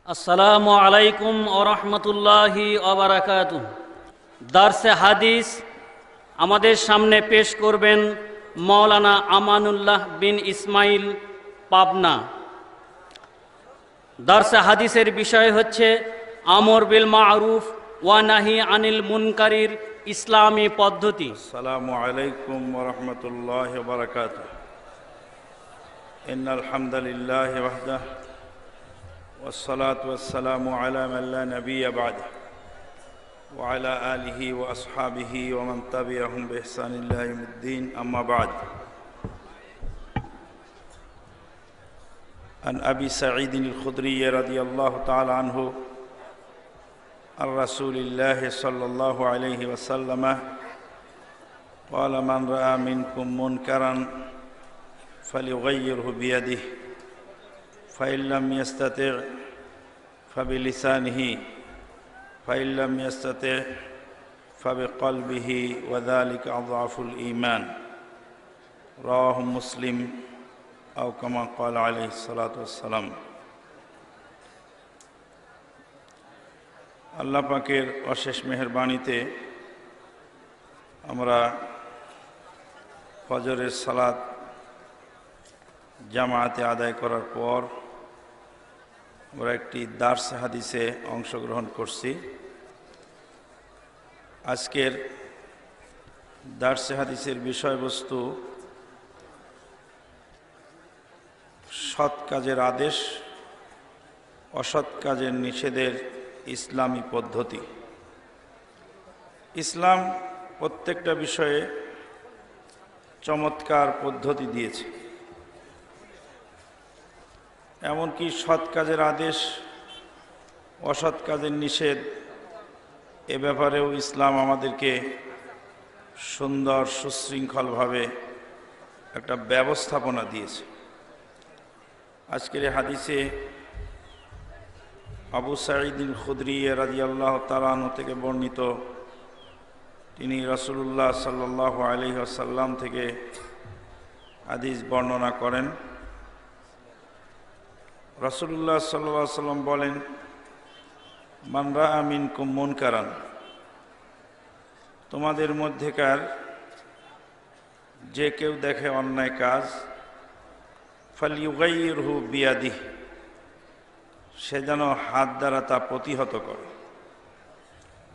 আসসালামু আলাইকুম ওয়া রাহমাতুল্লাহি ওয়া বারাকাতুহু। দারসে হাদিস আমাদের সামনে পেশ করবেন মাওলানা আমানুল্লাহ বিন ইসমাইল পাবনা। দারসে হাদিসের বিষয় হচ্ছে আমর বিল মারুফ ওয়া নাহি আনিল মুনকারির ইসলামী পদ্ধতি। আসসালামু আলাইকুম ওয়া রাহমাতুল্লাহি ওয়া বারাকাতুহু। ইন্নাল হামদালিল্লাহি ওয়াহদাহু ওয়াসসালাতু ওয়াসসালামু আলা মান লা নাবিয়্যা বা'দাহু ওয়া আলা আলিহি ওয়া আসহাবিহি ওয়া মান তাবি'আহুম বিইহসানিন ইলা ইয়াউমিদ্দিন, আম্মা বা'দ। আন আবি সাঈদ আল-খুদরি রাদিয়াল্লাহু তাআলা আনহু আর রাসূলিল্লাহি সাল্লাল্লাহু আলাইহি ওয়াসাল্লাম قال من رأى منكم منكرا فليغيره بيده فإن لم يستطع فبلسانه فإن لم يستطع فبقلبه وذلك أضعف الإيمان رواه مسلم أو كما قال عليه الصلاة والسلام। আল্লাহ পাকের অশেষ মেহেরবানিতে আমরা ফজরের সালাত জামাতে আদায় করার পর আমরা একটি দারসে হাদিসে অংশগ্রহণ করছি। আজকের দারসে হাদিসের বিষয়বস্তু সৎ কাজের আদেশ, অসৎ কাজের নিষেধের ইসলামী পদ্ধতি। ইসলাম প্রত্যেকটা বিষয়ে চমৎকার পদ্ধতি দিয়েছে, এমনকি সৎ কাজের আদেশ, অসৎ কাজের নিষেধ, এ ব্যাপারেও ইসলাম আমাদেরকে সুন্দর সুশৃঙ্খলভাবে একটা ব্যবস্থাপনা দিয়েছে। আজকের এই হাদিসে আবু সাঈদ আল-খুদরি রাদিয়াল্লাহু তাআলা আনহু থেকে বর্ণিত, তিনি রাসূলুল্লাহ সাল্লাল্লাহু আলাইহি ওয়াসাল্লাম থেকে হাদিস বর্ণনা করেন। রাসূলুল্লাহ সাল্লাল্লাহু আলাইহি ওয়াসাল্লাম বলেন, মান রাআ মিনকুম মুনকারান, তোমাদের মধ্যেকার যে কেউ দেখে অন্যায় কাজ, ফালইউগাইয়িরহু বিয়াদিহি, সে যেন হাত দ্বারা তা প্রতিহত করে।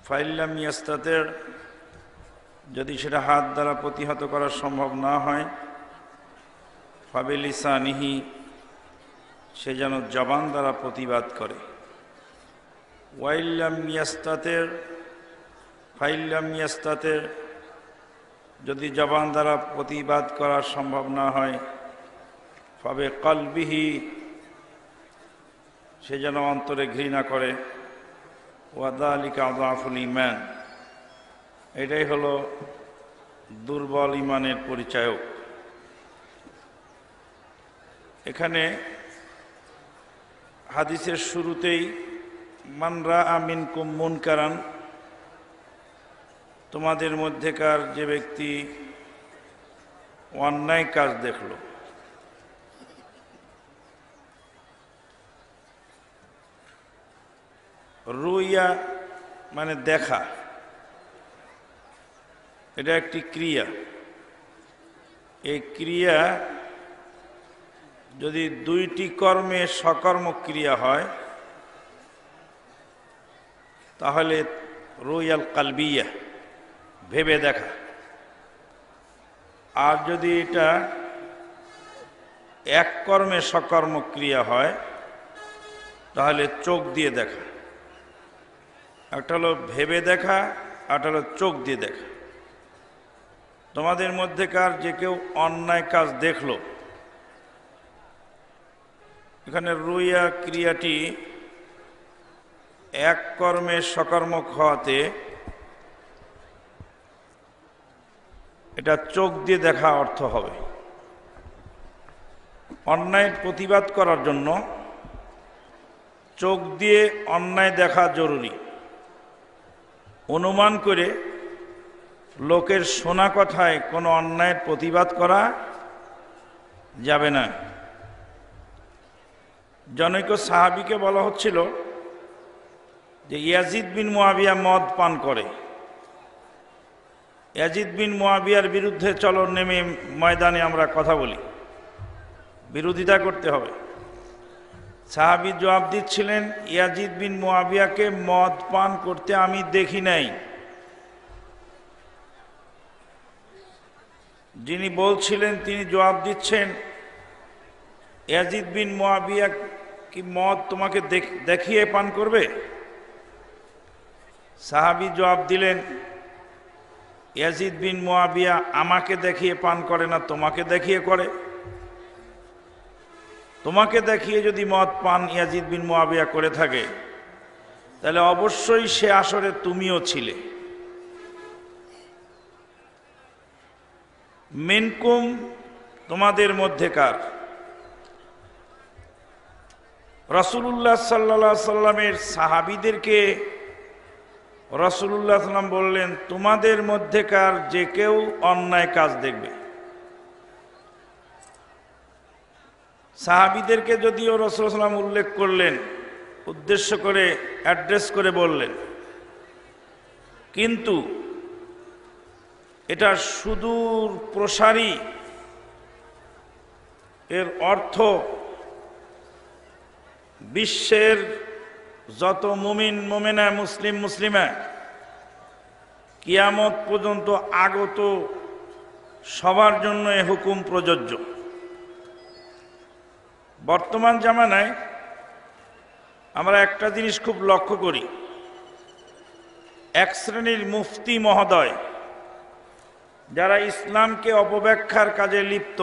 ফাইন লাম ইয়াস্তাতি', যদি সেটা হাত দ্বারা প্রতিহত করা সম্ভব না হয়, ফাবিলিসানিহি, সে যেন জবান দ্বারা প্রতিবাদ করে। ওয়াইন লাম ইয়াস্তাতি', ফাইন লাম ইয়াস্তাতি', যদি জবান দ্বারা প্রতিবাদ করা সম্ভব না হয়, ফাবে কলবিহি, সে যেন অন্তরে ঘৃণা করে। ওয়াযালিকা আযআফুল ঈমান, এটাই হলো দুর্বল ঈমানের পরিচায়ক। এখানে হাদিসের শুরুতেই মান রাআ মিনকুম মুনকারান, তোমাদের মধ্যেকার যে ব্যক্তি অন্যায় কাজ দেখল, রুইয়া মানে দেখা, এটা একটি ক্রিয়া। এই ক্রিয়া যদি দুইটি কর্মে সকর্মক ক্রিয়া হয় তাহলে রুইয়াল কালবিয়া, ভেবে দেখা। আর যদি এটা এক কর্মে সকর্মক ক্রিয়া হয় তাহলে চোখ দিয়ে দেখা। একটা হলো ভেবে দেখা, একটা হলো চোখ দিয়ে দেখা। তোমাদের মধ্যেকার যে কেউ অন্যায় কাজ দেখলো, এখানে রুইয়া ক্রিয়াটি এক কর্মে সকর্মক হওয়াতে এটা চোখ দিয়ে দেখা অর্থ হবে। অন্যায়ের প্রতিবাদ করার জন্য চোখ দিয়ে অন্যায় দেখা জরুরি। অনুমান করে লোকের শোনা কথায় কোনো অন্যায়ের প্রতিবাদ করা যাবে না। জনৈক সাহাবীকে বলা হচ্ছিল যে ইয়াজিদ বিন মুয়াবিয়া মদ পান করে, ইয়াজিদ বিন মুয়াবিয়ার বিরুদ্ধে চলো নেমে ময়দানে আমরা কথা বলি, বিরোধিতা করতে হবে। সাহাবী জবাব দিচ্ছিলেন, ইয়াজিদ বিন মুয়াবিয়াকে মদ পান করতে আমি দেখি নাই। যিনি বলছিলেন তিনি জবাব দিচ্ছেন, ইয়াজিদ বিন মুয়াবিয়া কি মদ তোমাকে দেখিয়ে পান করবে? সাহাবী জবাব দিলেন, ইয়াজিদ বিন মুয়াবিয়া আমাকে দেখিয়ে পান করে না, তোমাকে দেখিয়ে করে। তোমাকে দেখিয়ে যদি মদ পান ইয়াজিদ বিন মুয়াবিয়া করে থাকে, তাহলে অবশ্যই সে আসরে তুমিও ছিলে। মিনকুম তোমাদের মধ্যেকার। রাসূলুল্লাহ সাল্লাল্লাহু আলাইহি সাল্লামের সাহাবীদেরকে রাসূলুল্লাহ সাল্লাম বললেন, তোমাদের মধ্যেকার যে কেউ অন্যায় কাজ দেখবে। সাহাবীদেরকে যদিও রাসূলুল্লাহ সাল্লাম উল্লেখ করলেন, উদ্দেশ্য করে অ্যাড্রেস করে বললেন, কিন্তু এটা সুদূর প্রসারী। এর অর্থ বিশ্বের যত মুমিন মুমিনা, মুসলিম মুসলিমা কিয়ামত পর্যন্ত আগত সবার জন্য এ হুকুম প্রযোজ্য। বর্তমান জামানায় আমরা একটা জিনিস খুব লক্ষ্য করি, এক শ্রেণীর মুফতি মহোদয় যারা ইসলামকে অপব্যাখ্যার কাজে লিপ্ত,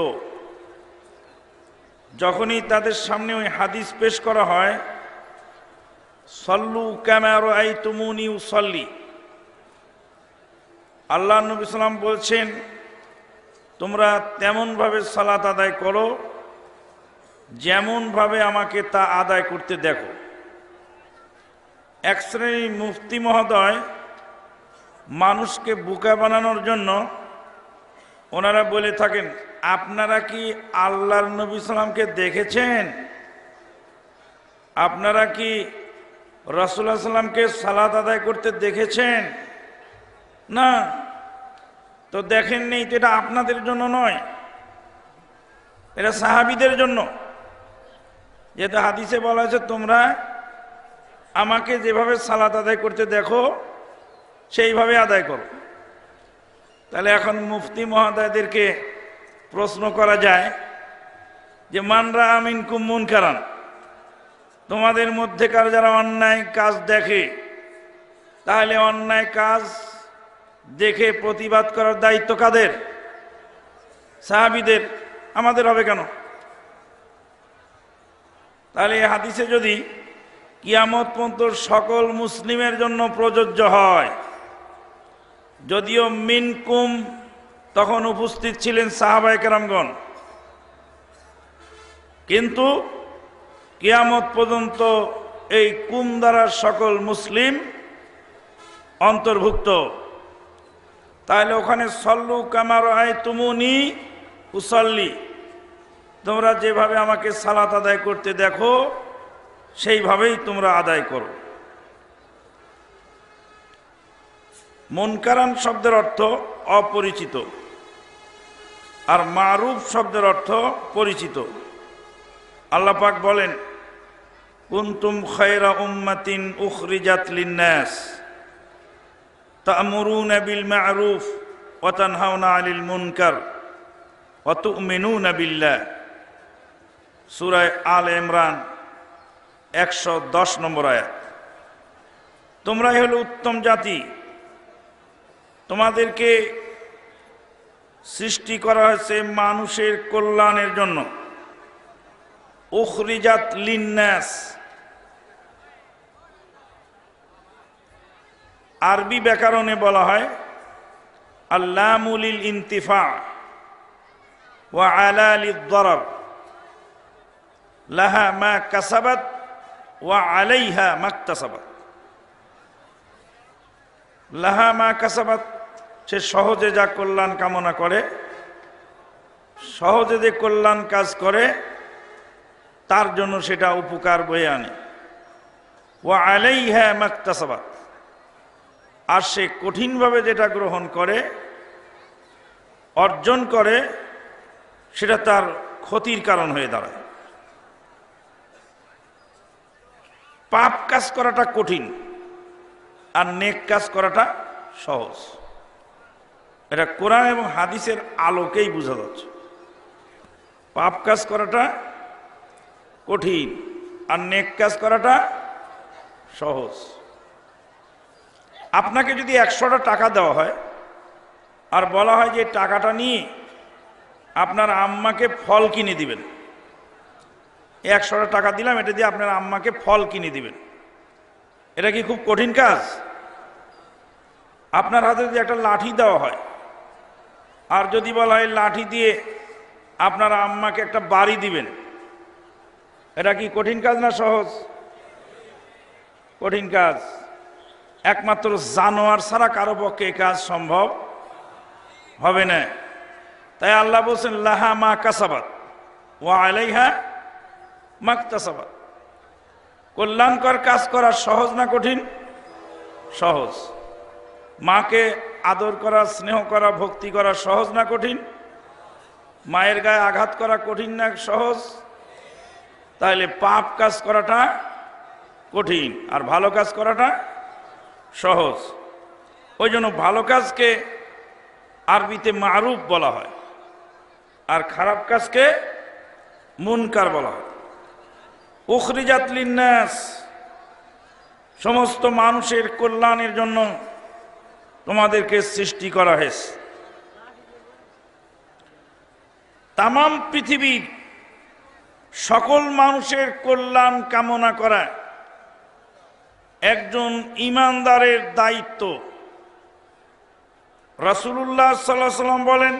যখনই তাদের সামনে ওই হাদিস পেশ করা হয়, সল্লু কামা রাআইতুমুনি উসাল্লি, আল্লাহ নবী সাল্লাম বলছেন তোমরা তেমনভাবে সালাত আদায় করো যেমনভাবে আমাকে তা আদায় করতে দেখো। এক শ্রেণীর মুফতি মহোদয় মানুষকে বোকা বানানোর জন্য ওনারা বলে থাকেন, আপনারা কি আল্লাহর নবী সাল্লামকে দেখেছেন? আপনারা কি রাসূলুল্লাহ সাল্লামকে সালাত আদায় করতে দেখেছেন? না, তো দেখেননি, তো এটা আপনাদের জন্য নয়, এটা সাহাবীদের জন্য। যেহেতু হাদিসে বলা হয়েছে তোমরা আমাকে যেভাবে সালাত আদায় করতে দেখো সেইভাবে আদায় করো। তাহলে এখন মুফতি মহোদয়দেরকে প্রশ্ন করা যায় যে মান রাআ মিনকুম মুনকারান, তোমাদের মধ্যেকার যারা অন্যায় কাজ দেখে, তাহলে অন্যায় কাজ দেখে প্রতিবাদ করার দায়িত্ব কাদের? সাহাবীদের। আমাদের হবে কেন? তাহলে এই হাদিসে যদি কিয়ামত পর্যন্ত সকল মুসলিমের জন্য প্রযোজ্য হয়, যদিও মিনকুম তখন উপস্থিত ছিলেন সাহাবায়ে কেরামগণ, কিন্তু কিয়ামত পর্যন্ত এই কুম দ্বারা সকল মুসলিম অন্তর্ভুক্ত। তাহলে ওখানে সল্লু কামা রাআইতুমুনি উসাল্লি, তোমরা যেভাবে আমাকে সালাত আদায় করতে দেখো সেইভাবেই তোমরা আদায় করো। মুনকারান শব্দের অর্থ অপরিচিত, আর মারুফ শব্দের অর্থ পরিচিত। আল্লাহ পাক বলেন, কুনতুম খায়রা উম্মাতিন উখরিজাত লিন-নাস তা'মুরুনা বিল মা'রুফ ওয়া তানহাউনা 'আনিল মুনকার ওয়া তু'মিনুনা বিল্লাহ। সূরা আলে ইমরান 110 নম্বর আয়াত। তোমরাই হলো উত্তম জাতি, তোমাদেরকে সৃষ্টি করা হয়েছে মানুষের কল্যাণের জন্য। উখরিজাত লিন-নাস, আরবি ব্যাকরণে বলা হয় আল্লামু লিল ইনতিফা ওয়া আলা লিদ-দারার, লাহা মা কাসাবাত ওয়া আলাইহা মাকতাসাবাত। লাহা মা কাসাবাত, সে সহজে যা কল্যাণ কামনা করে, সহজে যে কল্যাণ কাজ করে তার জন্য সেটা উপকার বয়ে আনে। ওয়া আলাইহা মাকতাসাবাত, আর সে কঠিনভাবে যেটা গ্রহণ করে, অর্জন করে, সেটা তার ক্ষতির কারণ হয়ে দাঁড়ায়। পাপ কাজ করাটা কঠিন আর নেক কাজ করাটা সহজ। এটা কোরআন এবং হাদিসের আলোকেই বোঝা যাচ্ছে। পাপ কাজ করাটা কঠিন আর নেক কাজ করাটা সহজ। আপনাকে যদি 100টা টাকা দেওয়া হয় আর বলা হয় যে টাকাটা নিয়ে আপনার আম্মাকে ফল কিনে দিবেন, 100টা টাকা দিলাম, এটা দিয়ে আপনার আম্মাকে ফল কিনে দিবেন, এটা কি খুব কঠিন কাজ? আপনার হাতে যদি একটা লাঠি দেওয়া হয় আর যদি বলা হয় লাঠি দিয়ে আপনার আম্মাকে একটা বাড়ি দিবেন, এটা কি কঠিন কাজ না সহজ? কঠিন কাজ। একমাত্র জানোয়ার ছাড়া কারো পক্ষে এই কাজ সম্ভব হবে না। তাই আল্লাহ বলছেন লাহা মা কাসাবাত ওয়া আলাইহা মাকতাসাবাত। কল্যাণকর কাজ করা সহজ না কঠিন? সহজ। মাকে আদর করা, স্নেহ করা, ভক্তি করা সহজ না কঠিন? মায়ের গায়ে আঘাত করা কঠিন না সহজ? তাহলে পাপ কাজ করাটা কঠিন আর ভালো কাজ করাটা সহজ। ওই জন্য ভালো কাজকে আরবিতে মারুফ বলা হয় আর খারাপ কাজকে মুনকার বলা হয়। উখরিজাত লিন্নাস, সমস্ত মানুষের কল্যাণের জন্য তোমাদেরকে সৃষ্টি করা হয়েছে। তামাম পৃথিবীর সকল মানুষের কল্যাণ কামনা করা একজন ঈমানদারের দায়িত্ব। রাসূলুল্লাহ সাল্লাল্লাহু আলাইহি ওয়াসাল্লাম বলেন,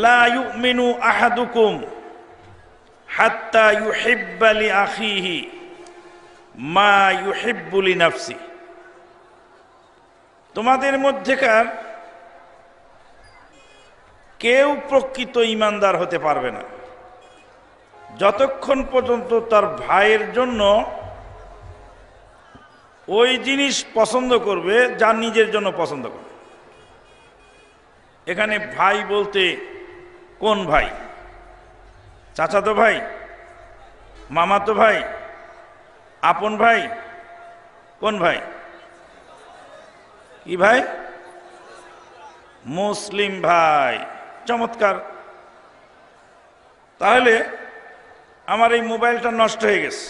লা ইউমিনু আহাদুকুম হাত্তা ইউহিব্বা লি আখিহি মা ইউহিব্বু লি নাফসি। তোমাদের মধ্যেকার কেউ প্রকৃত ঈমানদার হতে পারবে না যতক্ষণ পর্যন্ত তার ভাইয়ের জন্য ওই জিনিস পছন্দ করবে যা নিজের জন্য পছন্দ করবে। এখানে ভাই বলতে কোন ভাই? চাচাতো ভাই, মামাতো ভাই, আপন ভাই, কোন ভাই? কি ভাই? মুসলিম ভাই। চমৎকার। তাহলে আমার এই মোবাইলটা নষ্ট হয়ে গেছে,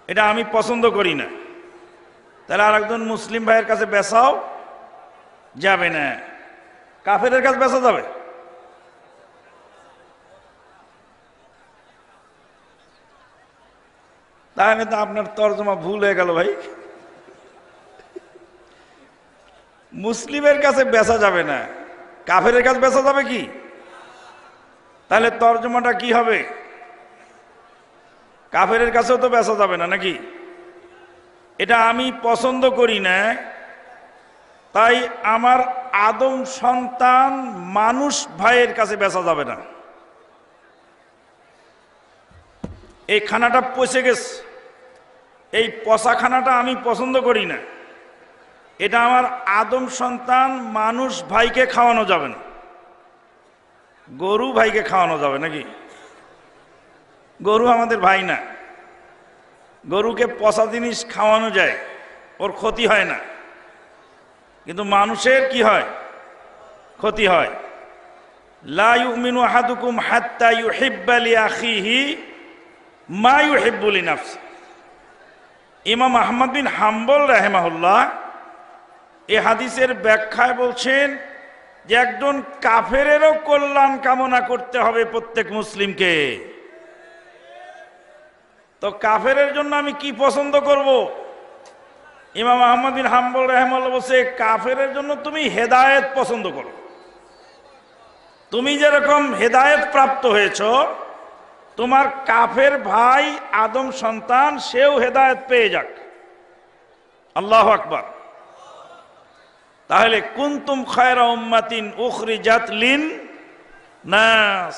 এটা আমি পছন্দ করি না, তাহলে আর একজন মুসলিম ভাইয়ের কাছে বেচাও যাবে না, কাফেরের কাছে বেচা যাবে? তাহলে তো আপনার তর্জমা ভুল হয়ে গেল ভাই। মুসলিমের কাছে বেচা যাবে না, কাফেরের কাছে বেচা যাবে কি? তাহলে তর্জমাটা কি হবে? কাফেরের কাছেও তো বেচা যাবে না নাকি? এটা আমি পছন্দ করি না, তাই আমার আদম সন্তান মানুষ ভাইয়ের কাছে বেচা যাবে না। এই খানাটা পচে গেছে, এই পচা খানাটা আমি পছন্দ করি না, এটা আমার আদম সন্তান মানুষ ভাইকে খাওয়ানো যাবে না। গরু ভাইকে খাওয়ানো যাবে নাকি? গরু আমাদের ভাই না। গরুকে পচা জিনিস খাওয়ানো যায়, ওর ক্ষতি হয় না, কিন্তু মানুষের কি হয়? ক্ষতি হয়। লা ইউমিনু আহাদুকুম হাত্তা ইউহিব্বা লি আখিহি মা ইউহিব্বু লি নাফসি। ইমাম আহমদ বিন হাম্বল রাহিমাহুল্লাহ এই হাদিসের ব্যাখ্যায় বলছেন যে একজন কাফেরেরও কল্যাণ কামনা করতে হবে প্রত্যেক মুসলিমকে। তো কাফেরের জন্য আমি কি পছন্দ করব? ইমাম আহমদ বিন হাম্বল রাহিমাহুল্লাহ বলছে কাফেরের জন্য তুমি হেদায়েত পছন্দ করো। তুমি যেরকম হেদায়েত প্রাপ্ত হয়েছ, তোমার কাফের ভাই আদম সন্তান সেও হেদায়েত পেয়ে যাক। আল্লাহু আকবার। তাহলে কুনতুম খায়রা উম্মাতিন উখরিজাত লিন নাস,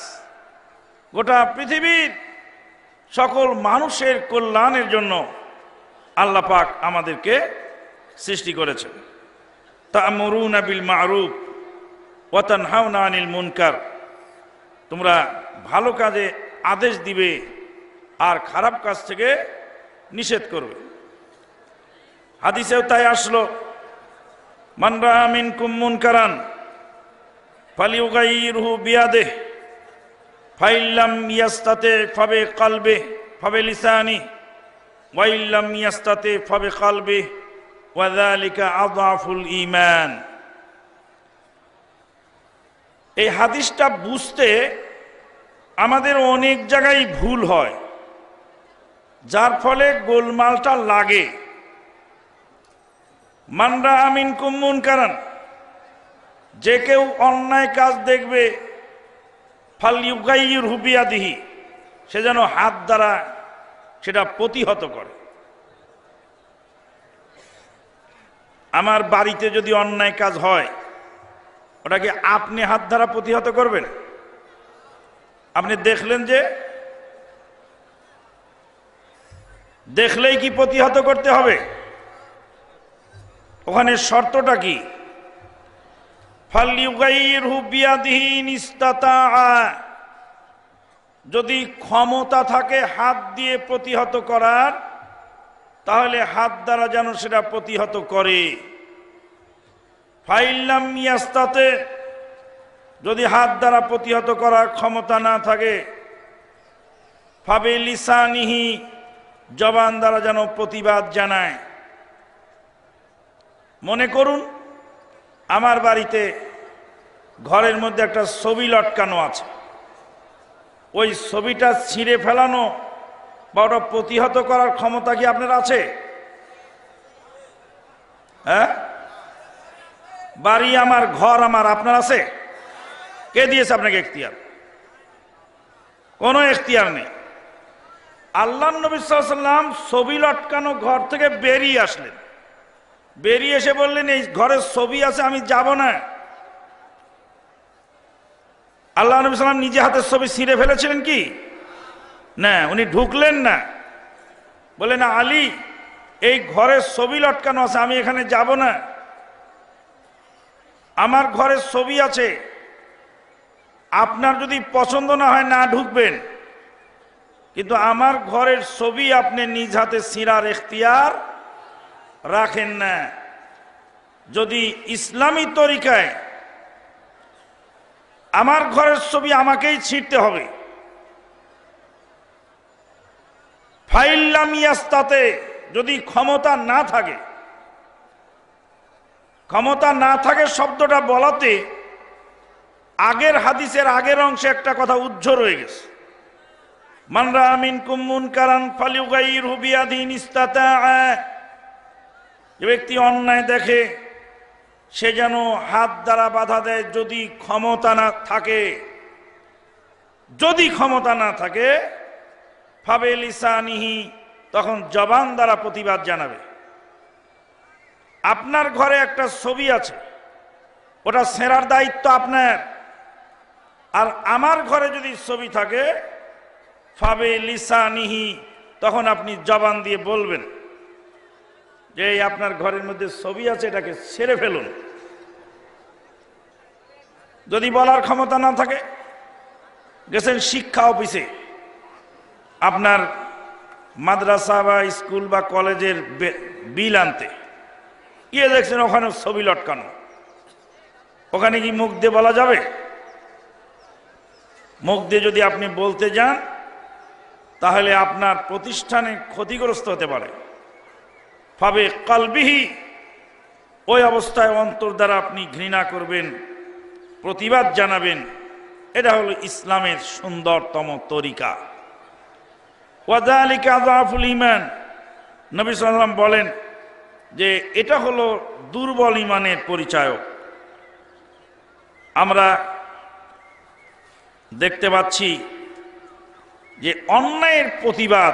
গোটা পৃথিবীর সকল মানুষের কল্যাণের জন্য আল্লাহ পাক আমাদেরকে সৃষ্টি করেছেন। তা'মুরুনা বিল মা'রুফ ওয়া তানহাউনা আনিল মুনকার, তোমরা ভালো কাজে আদেশ দিবে আর খারাপ কাজ থেকে নিষেধ করবে। হাদিসেও তাই আসলো, মান রাআ মিনকুম মুনকারান ফালিয়ুগাইয়িরহু বিয়াদিহি ফাইল্লাম ইয়াস্তাতি ফাবিকলবিহি ফাবিলিসানিহি ওয়া ইল্লাম ইয়াস্তাতি ফাবিকলবিহি ওয়া যালিকা আযআফুল ঈমান। এই হাদিসটা বুঝতে আমাদের অনেক জায়গায় ভুল হয়, যার ফলে গোলমালটা লাগে। মান রাআ মিনকুম মুনকারান, যে কেউ অন্যায় কাজ দেখবে, ফালইউগাইয়িরহু বিয়াদিহি, সে যেন হাত দ্বারা সেটা প্রতিহত করে। আমার বাড়িতে যদি অন্যায় কাজ হয়, ওটাকে আপনি হাত দ্বারা প্রতিহত করবেন? আপনি দেখলেন যে, দেখলেই কি প্রতিহত করতে হবে? ওখানে শর্তটা কি? ফালইউগাইয়িরহু বিয়াদিহি ইন ইসতাতাআ, যদি ক্ষমতা থাকে হাত দিয়ে প্রতিহত করার, তাহলে হাত দ্বারা যেন সেটা প্রতিহত করে। ফাইল্লাম ইয়াস্তাতি, যদি হাত দ্বারা প্রতিহত করার ক্ষমতা না থাকে, ফাবিলিসানিহি, জবান দ্বারা যেন প্রতিবাদ জানায়। মনে করুন আমার বাড়িতে ঘরের মধ্যে একটা ছবি লটকানো আছে, ওই ছবিটা ছিঁড়ে ফেলানো বা ওটা প্রতিহত করার ক্ষমতা কি আপনার আছে? হ্যাঁ, বাড়ি আমার, ঘর আমার, আপনার আছে? কে দিয়েছে আপনাকে এখতিয়ার? কোনো এখতিয়ার নেই। আল্লাহর নবী সাল্লাল্লাহু আলাইহি ওয়াসাল্লাম ছবি লটকানো ঘর থেকে বেরিয়ে আসলেন, বেরিয়ে এসে বললেন এই ঘরের ছবি আছে, আমি যাব না। আল্লাহ নবী সাল্লাল্লাহু নিজে হাতে ছবি ছিঁড়ে ফেলেছিলেন কি? না, উনি ঢুকলেন না, বলে না আলী এই ঘরের ছবি লটকানো আছে, আমি এখানে যাব না। আমার ঘরের ছবি আছে, আপনার যদি পছন্দ না হয় না ঢুকবেন, কিন্তু আমার ঘরের ছবি আপনি নিজ হাতে ছিঁড়ার এখতিয়ার রাখেন না। যদি ইসলামী তরিকায় আমার ঘরের ছবি আমাকেই ছিঁড়তে হবে। ফাইল্লাম ইয়াস্তাতি, যদি ক্ষমতা না থাকে, ক্ষমতা না থাকে শব্দটা বলাতে আগের হাদিসের আগের অংশে একটা কথা উজ্জ্বল হয়ে গেছে। মান রাআ মিনকুম মুনকারান ফালইউগাইয়িরহু বিয়াদিহি ইন ইসতাতাআ, যে ব্যক্তি অন্যায় দেখে সে যেন হাত দ্বারা বাধা দেয়, যদি ক্ষমতা না থাকে। যদি ক্ষমতা না থাকে ফাবিলিসানিহি, তখন জবান দ্বারা প্রতিবাদ জানাবে। আপনার ঘরে একটা ছবি আছে, ওটা ছেঁড়ার দায়িত্ব আপনার। আর আমার ঘরে যদি ছবি থাকে ফাবিলিসানিহি, তখন আপনি জবান দিয়ে বলবেন যে আপনার ঘরের মধ্যে ছবি আছে, এটাকে ছেড়ে ফেলুন। যদি বলার ক্ষমতা না থাকে, গেছেন শিক্ষা অফিসে, আপনার মাদ্রাসা বা স্কুল বা কলেজের বিল আনতে গিয়ে দেখছেন ওখানে ছবি লটকানো, ওখানে কি মুখ দিয়ে বলা যাবে? মুখ দিয়ে যদি আপনি বলতে যান, তাহলে আপনার প্রতিষ্ঠানে ক্ষতিগ্রস্ত হতে পারে। ফাবিকলবিহি, ওই অবস্থায় অন্তর দ্বারা আপনি ঘৃণা করবেন, প্রতিবাদ জানাবেন। এটা হলো ইসলামের সুন্দরতম তরিকা। ওয়া যালিকা আযআফুল ঈমান, নবী সাল্লাল্লাহু আলাইহি ওয়াসাল্লাম বলেন যে এটা হলো দুর্বল ঈমানের পরিচায়ক। আমরা দেখতে পাচ্ছি যে অন্যায়ের প্রতিবাদ,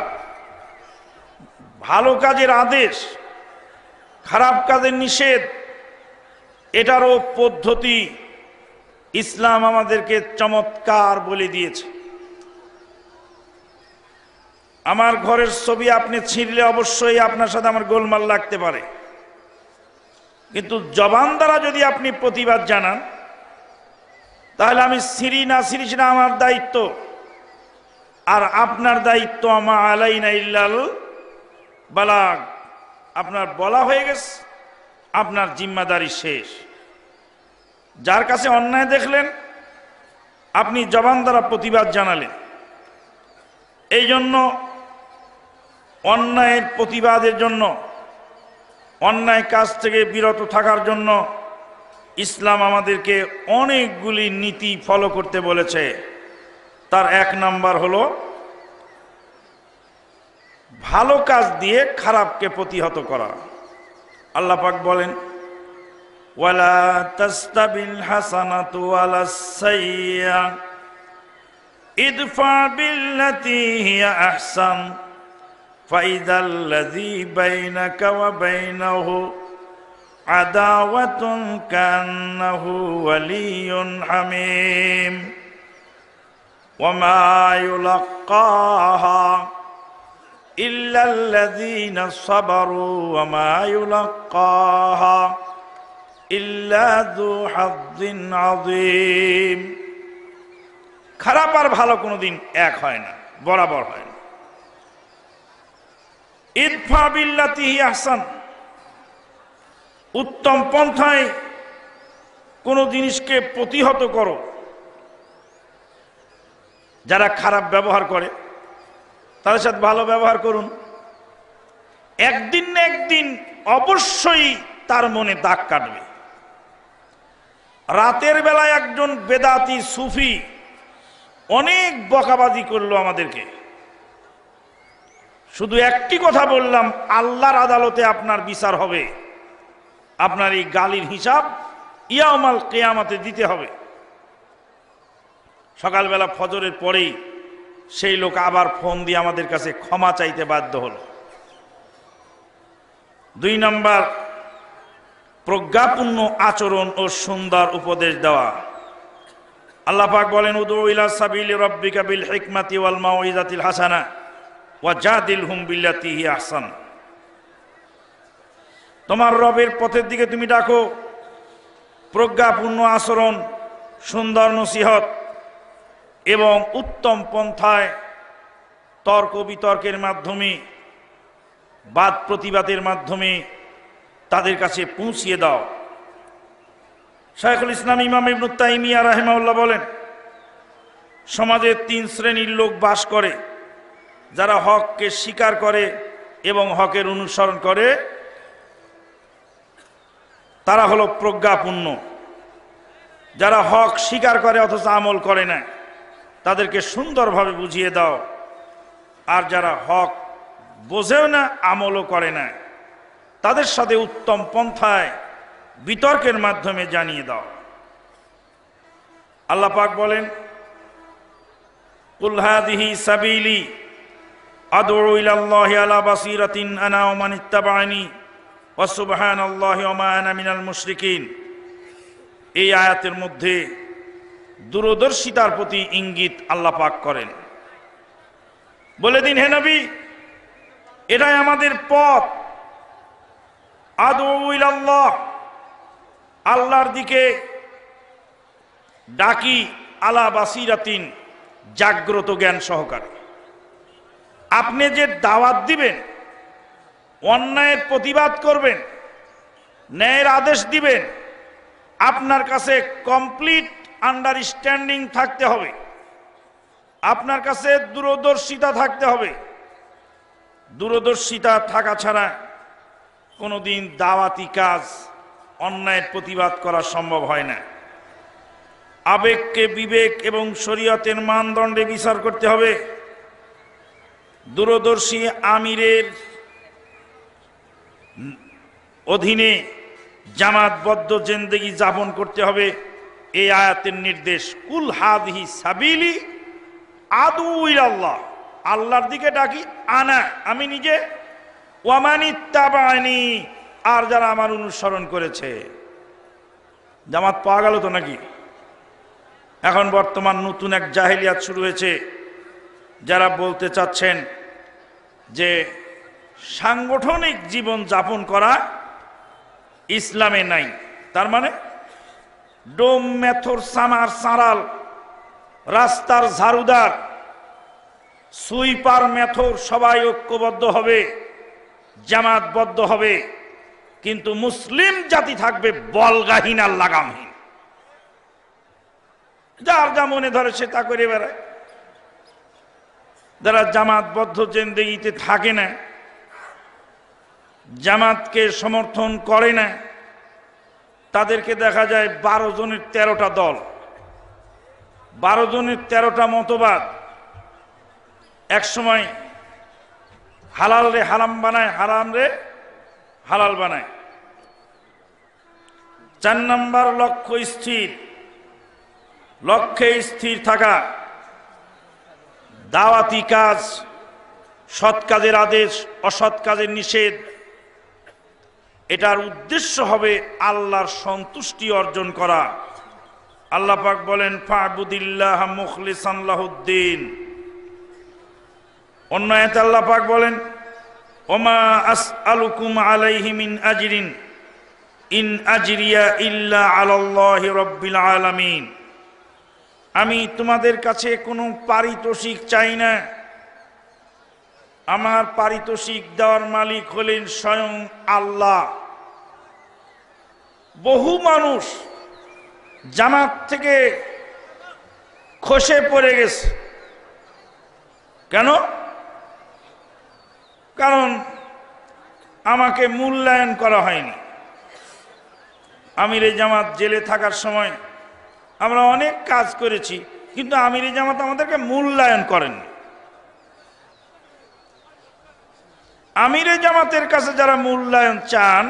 ভালো কাজের আদেশ, খারাপ কাজের নিষেধ, এটারও পদ্ধতি ইসলাম আমাদেরকে চমৎকার বলে দিয়েছে। আমার ঘরের ছবি আপনি ছিঁড়লে অবশ্যই আপনার সাথে আমার গোলমাল লাগতে পারে, কিন্তু জবান দ্বারা যদি আপনি প্রতিবাদ জানান, তাহলে আমি ছিঁড়ি না ছিঁড়ি সেটা আমার দায়িত্ব, আর আপনার দায়িত্ব আমা আলাইনা ইল্লাল বালাগ। আপনার বলা হয়ে গেছে, আপনার জিম্মাদারি শেষ। যার কাছে অন্যায় দেখলেন, আপনি জবান দ্বারা প্রতিবাদ জানালেন। এই জন্য অন্যায়ের প্রতিবাদের জন্য, অন্যায় কাজ থেকে বিরত থাকার জন্য ইসলাম আমাদেরকে অনেকগুলি নীতি ফলো করতে বলেছে। তার এক নাম্বার হলো ভালো কাজ দিয়ে খারাপকে প্রতিহত করা। আল্লাহ পাক বলেন, ওয়ালা তাস্তাবিল হাসানাতু ওয়ালাস সাইয়্যা ইদফা বিল্লাতী হিয়া আহসান ফাইদাল্লাযী বাইনাকা ওয়া বাইনাহু আদাওয়াতুন কান্নাহু ওয়ালিয়্যুন হামীম ওয়া মা ইউলাক্কাহা ইল্লাল্লাযীনা সাবারু ওয়া মা ইউলাক্কাহা ইল্লা যু হায্যিন আযীম। খারাপ আর ভালো কোনোদিন এক হয় না, বরাবর হয় না। ইদফা বিল্লাতী হিয়া আহসান, উত্তম পন্থায় কোনো জিনিসকে প্রতিহত করো। যারা খারাপ ব্যবহার করে তাদের সাথে ভালো ব্যবহার করুন। একদিন না একদিন অবশ্যই তার মনে দাগ কাটবে। রাতের বেলায় একজন বেদাতি সুফি অনেক বকাবাজি করলো আমাদেরকে। শুধু একটি কথা বললাম, আল্লাহর আদালতে আপনার বিচার হবে, আপনার এই গালির হিসাব ইয়াউমাল কিয়ামতে দিতে হবে। সকালবেলা ফজরের পরেই সেই লোক আবার ফোন দিয়ে আমাদের কাছে ক্ষমা চাইতে বাধ্য হলো। 2 নাম্বার, প্রজ্ঞাপূর্ণ আচরণ ও সুন্দর উপদেশ দেওয়া। আল্লাহ পাক বলেন, উদু ইলা সাবিলি রাব্বিকা বিল হিকমাতি ওয়াল মাউইজাতিল হাসানা ওয়া জাদিলহুম বিল্লাতী হিয়া আহসান। তোমার রবের পথের দিকে তুমি ডাকো, প্রজ্ঞাপূর্ণ আচরণ, সুন্দর নসিহত এবং উত্তম পন্থায় তর্ক বিতর্কের মাধ্যমে, বাদ প্রতিবাদের মাধ্যমে তাদের কাছে পৌঁছিয়ে দাও। শাইখুল ইসলাম ইমাম ইবনে তাইমিয়া রাহিমাহুল্লাহ বলেন, সমাজে 3 শ্রেণীর লোক বাস করে। যারা হককে স্বীকার করে এবং হকের অনুসরণ করে, তারা হলো প্রজ্ঞাপূর্ণ। যারা হক স্বীকার করে অথচ আমল করে না, তাদেরকে সুন্দরভাবে বুঝিয়ে দাও। আর যারা হক বোঝেও না, আমলও করে না, তাদের সাথে উত্তম পন্থায় বিতর্কের মাধ্যমে জানিয়ে দাও। আল্লাহ পাক বলেন, কুল হাযিহি সাবিলি আদউ ইলাল্লাহি আলা বাসীরাতিন আনা ওয়া মান ইত্তাবা'আনি ওয়া সুবহানাল্লাহি ওয়া মা আনা মিনাল মুশরিকিন। এই আয়াতের মধ্যে দূরদর্শিতার প্রতি ইঙ্গিত আল্লাহ পাক করেন। বলে দিন, হে নবী, এটাই আমাদের পথ। আদউ ইলাল্লাহ, আল্লাহর দিকে ডাকি, আলা বাসীরাতিন, জাগ্রত জ্ঞান সহকারে। আপনি যে দাওয়াত দিবেন, অন্যায়ের প্রতিবাদ করবেন, ন্যায়ের আদেশ দিবেন, আপনার কাছে কমপ্লিট আন্ডারস্ট্যান্ডিং থাকতে হবে, আপনার কাছে দূরদর্শিতা থাকতে হবে। দূরদর্শিতা থাকা ছাড়া কোনোদিন দাওয়াতি কাজ, অন্যায়ের প্রতিবাদ করা সম্ভব হয় না। আবেগকে বিবেক এবং শরীয়তের মানদণ্ডে বিচার করতে হবে। দূরদর্শী আমিরের অধীনে জামাতবদ্ধ জিন্দেগি যাপন করতে হবে, এই আয়াতের নির্দেশ। কুল হাযিহি সাবিলি আদউ ইলাল্লাহ, আল্লাহর দিকে ডাকি, আনা, আমি নিজে, ওয়া মান ইত্তাবা'আনি, আর যারা আমার অনুসরণ করেছে। জামাত পাওয়া গেল তো নাকি? এখন বর্তমান নতুন এক জাহেলিয়াত শুরু হয়েছে, যারা বলতে চাচ্ছেন যে সাংগঠনিক জীবন যাপন করা ইসলামে নাই। তার মানে ডোম মেথর সামার সারাল রাস্তার ঝাড়ুদার সুইপার মেথর সবাই ঐক্যবদ্ধ হবে, জামাতবদ্ধ হবে, কিন্তু মুসলিম জাতি থাকবে বলগাহীন আর লাগামহীন। যার যা মনে ধরে সে তা করে বেড়ায়। যারা জামাতবদ্ধ জিন্দেগিতে থাকে না, জামাতকে সমর্থন করে না, তাদেরকে দেখা যায় 12 জনের 13টা দল, 12 জনের 13টা মতবাদ। এক সময় হালাল রে হারাম বানায়, হারাম রে হালাল বানায়। 4 নম্বর লক্ষ্য স্থির, লক্ষ্যে স্থির থাকা, দাওয়াতি কাজ, সৎ কাজের আদেশ, অসৎ কাজের নিষেধ, এটার উদ্দেশ্য হবে আল্লাহর সন্তুষ্টি অর্জন করা। আল্লাহ পাক বলেন ফা'বুদিল্লাহ মুখলিসান লাহুদ্দিন। অন্য আয়াতে আল্লাহ পাক বলেন ওমা আসআলুকুম আলাইহি মিন আজরিন ইন আজরিয়া ইল্লা আলাল্লাহি রাব্বিল আলামিন। আমি তোমাদের কাছে কোনো পারিতোষিক চাই না, আমার পারিতোষিক দেওয়ার মালিক হলেন স্বয়ং আল্লাহ। বহু মানুষ জামাত থেকে খসে পড়ে গেছে। কেন? কারণ আমাকে মূল্যায়ন করা হয়নি। আমিরে জামাত জেলে থাকার সময় আমরা অনেক কাজ করেছি, কিন্তু আমিরে জামাত আমাদেরকে মূল্যায়ন করেননি। আমিরে জামাতের কাছে যারা মূল্যায়ন চান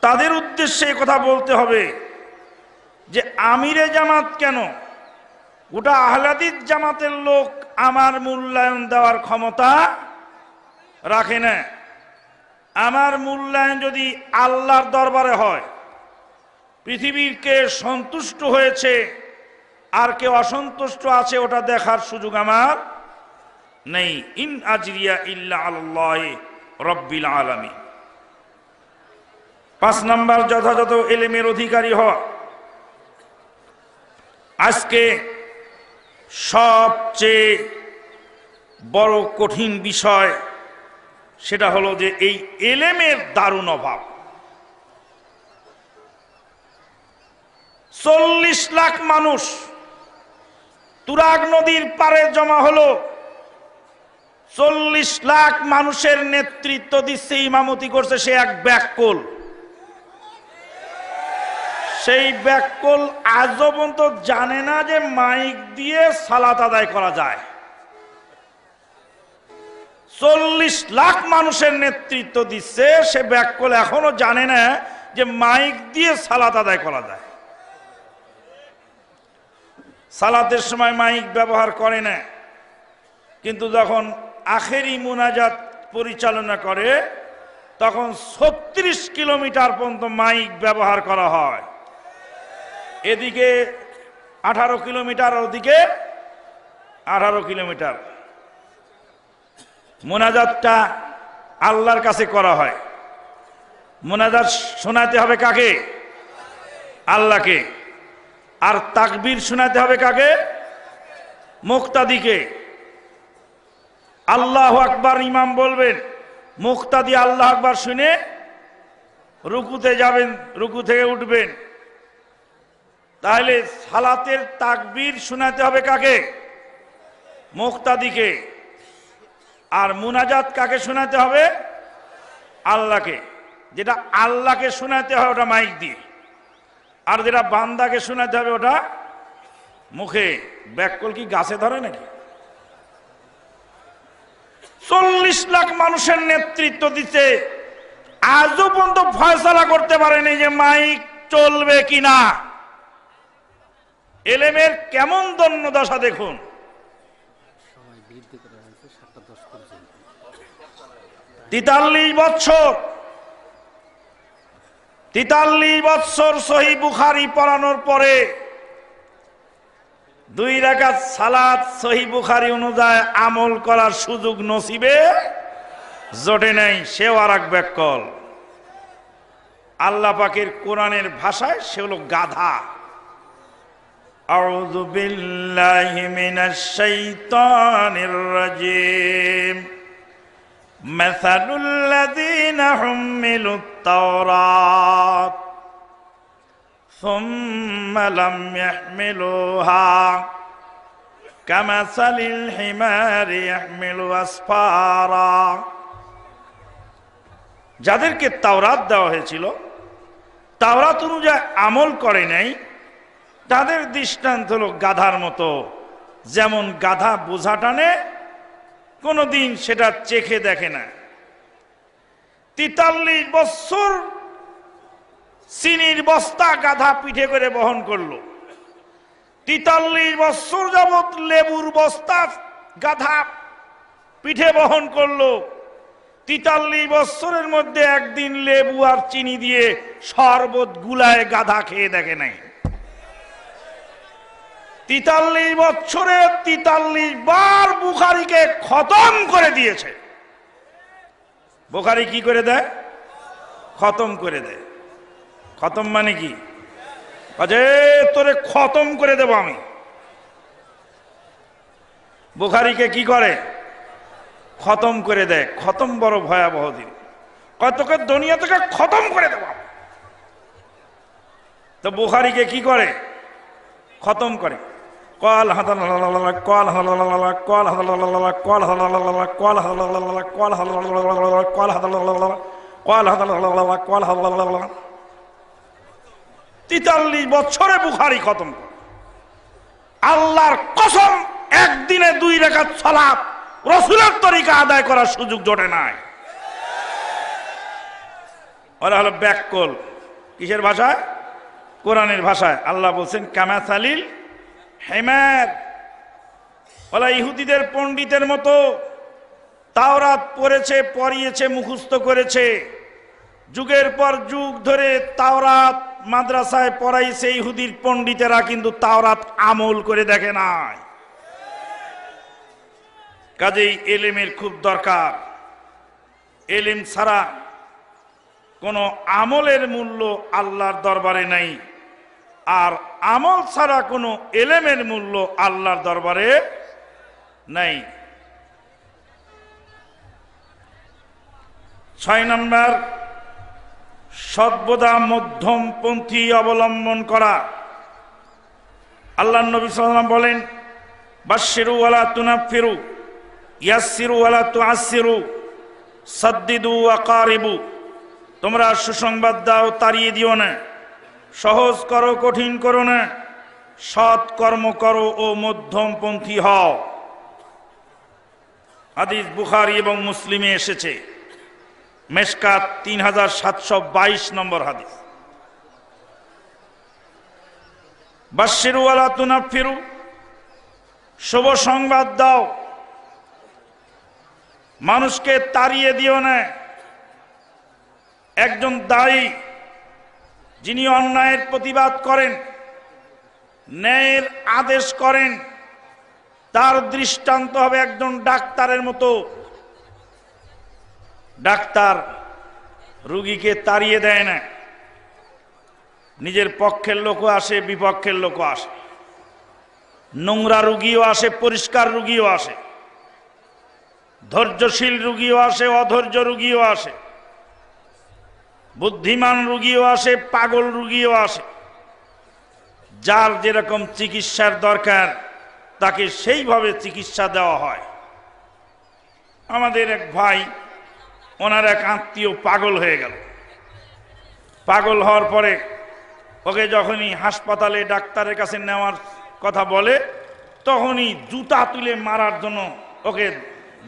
তাদের উদ্দেশ্যে কথা বলতে হবে যে আমিরে জামাত কেন, গোটা আহলাদিস জামাতের লোক আমার মূল্যায়ন দেওয়ার ক্ষমতা রাখে না। আমার মূল্যায়ন যদি আল্লাহর দরবারে হয়, পৃথিবীর কে সন্তুষ্ট হয়েছে আর কে অসন্তুষ্ট আছে ওটা দেখার সুযোগ আমার নেই। ইন আজরিয়া ইল্লা আলাল্লাহি রাব্বিল আলামিন। 5 নম্বর যথাযথ ইলমের অধিকারী হওয়া। আজকে সবচেয়ে বড় কঠিন বিষয় সেটা হলো যে এই ইলমের দারুণ অভাব। 40 লাখ মানুষ তুরাগ নদীর পারে জমা হলো। 40 লাখ মানুষের নেতৃত্ব দিচ্ছে, ইমামতি করছে সে এক ব্যাককল। সেই ব্যাককল আজও পর্যন্ত জানে না যে মাইক দিয়ে সালাত আদায় করা যায়। 40 লাখ মানুষের নেতৃত্ব দিচ্ছে, সে ব্যাককল এখনো জানে না যে মাইক দিয়ে সালাত আদায় করা যায়। সালাতের সময় মাইক ব্যবহার করে না, কিন্তু যখন আখেরি মুনাজাত পরিচালনা করে তখন 36 কিলোমিটার পর্যন্ত মাইক ব্যবহার করা হয়। এদিকে 18 কিলোমিটার, ওদিকে 18 কিলোমিটার। মুনাজাতটা আল্লাহর কাছে করা হয়। মুনাজাত শোনাতে হবে কাকে? আল্লাহকে। আর তাকবীর শোনাতে হবে কাকে? মুক্তাদিকে। আল্লাহু আকবার ইমাম বলবেন, মুক্তাদি আল্লাহ আকবার শুনে রুকুতে যাবেন, রুকু থেকে উঠবেন। তাহলে সালাতের তাকবীর শোনাতে হবে কাকে? মুক্তাদিকে। আর মুনাজাত কাকে শোনাতে হবে? আল্লাহকে। যেটা আল্লাহকে শোনাতে হয় ওটা মাইক দিয়ে, আর যেটা বান্দাকে শোনাতে হবে ওটা মুখে। ব্যাককল কি গাছে ধরে নাকি? 40 লাখ মানুষের নেতৃত্ব দিতে আজও পর্যন্ত ফয়সালা করতে পারেনি যে মাইক চলবে কিনা। এলেমের কেমন দন্যদশা দেখুন। 43 বছর 43 বছর সহিহ বুখারী পড়ানোর পরে 2 রাকাত সালাত সহিহ বুখারী অনুযায়ী আমল করার সুযোগ নসিবে জোটে নাই, সেও আর এক ব্যাকল। আল্লাহ পাকের কোরআনের ভাষায় সে হলো গাধা। আউযু বিল্লাহি মিনাশ শাইতানির রাজিম। মাসালুল লাযীনা হুমিলুত তাওরাত সুম্মা লাম ইয়াহমিলুহা কামাসালিল হিমারি ইয়াহমিলু আসফারা। যাদেরকে তাওরাত দেওয়া হয়েছিল, তাওরাত অনুযায়ী আমল করে নাই, তাদের দৃষ্টান্ত হলো গাধার মতো। যেমন গাধা বোঝা টানে, কোনোদিন সেটা চেখে দেখে না। 43 বছর চিনির বস্তা গাধা পিঠে করে বহন করলো। 43 বছর যাবৎ লেবুর বস্তা গাধা পিঠে বহন করলো। 43 বছরের মধ্যে একদিন লেবু আর চিনি দিয়ে শরবত গুলায় গাধা খেয়ে দেখে নাই। 43 বছরে 43 বার বুখারীকে খতম করে দিয়েছে। বুখারী কি করে দেয়? খতম করে দেয়। খতম মানে কি? আজে তোরে খতম করে দেব আমি। বুখারীকে কি করে? খতম করে দেয়। খতম বড় ভয়াবহ দিন। কতকে দুনিয়া থেকে খতম করে দেব। তো বুখারীকে কি করে? খতম করে। কল হাদাল্লাহ কল হাদাল্লাহ কল হাদাল্লাহ কল হাদাল্লাহ কল হাদাল্লাহ কল হাদাল্লাহ কল হাদাল্লাহ কল হাদাল্লাহ কল হাদাল্লাহ। 43 বছরে বুখারী খতম করে। আল্লাহর কসম, একদিনে 2 রাকাত সালাত রাসূলের তরিকা আদায় করার সুযোগ জোটে নাই। ওরা হলো ব্যাককল। কিসের ভাষায়? কোরআনের ভাষায়। আল্লাহ বলছেন কামাসালিল হিমার। ওরা ইহুদিদের পণ্ডিতের মতো তাওরাত পড়েছে, পড়িয়েছে, মুখস্থ করেছে। যুগের পর যুগ ধরে তাওরাত মাদ্রাসায় পড়াইছে ইহুদির পণ্ডিতেরা, কিন্তু তাওরাত আমল করে দেখে নাই। কাজেই এলেমের খুব দরকার। এলেম ছাড়া কোনো আমলের মূল্য আল্লাহর দরবারে নাই, আর আমল ছাড়া কোনো এলেমের মূল্য আল্লাহর দরবারে নাই। 6 নম্বর, সর্বদা মধ্যমপন্থী অবলম্বন করা। আল্লাহর নবী সাল্লাল্লাহু আলাইহি ওয়াসাল্লাম বলেন, বাশশিরু ওয়ালা তুনাফিরু, ইয়াসসিরু ওয়ালা তুআসসিরু, সাদ্দিদু ওয়া কারিবু। তোমরা সুসংবাদ দাও, তাড়িয়ে দিও না। সহজ করো, কঠিন করো না। সৎ কর্ম করো ও মধ্যমপন্থী হও। হাদিস বুখারী এবং মুসলিমে এসেছে। মেশকাত 3722 নম্বর হাদিস। বাশশিরু ওয়ালা তুনাফিরু, শুভ সংবাদ দাও, মানুষকে তাড়িয়ে দিও না। একজন দায়ী যিনি অন্যায়ের প্রতিবাদ করেন, ন্যায়ের আদেশ করেন, তার দৃষ্টান্ত হবে একজন ডাক্তারের মতো। ডাক্তার রোগীকে তাড়িয়ে দেয় না। নিজের পক্ষের লোকও আসে, বিপক্ষের লোকও আসে। নোংরা রোগীও আসে, পরিষ্কার রোগীও আসে। ধৈর্যশীল রোগীও আসে, অধৈর্য রোগীও আসে। বুদ্ধিমান রোগীও আসে, পাগল রোগীও আসে। যার যেরকম চিকিৎসার দরকার তাকে সেইভাবে চিকিৎসা দেওয়া হয়। আমাদের এক ভাই, ওনার এক আত্মীয় পাগল হয়ে গেল। পাগল হওয়ার পরে ওকে যখনই হাসপাতালে ডাক্তারের কাছে নেওয়ার কথা বলে, তখনই জুতা তুলে মারার জন্য ওকে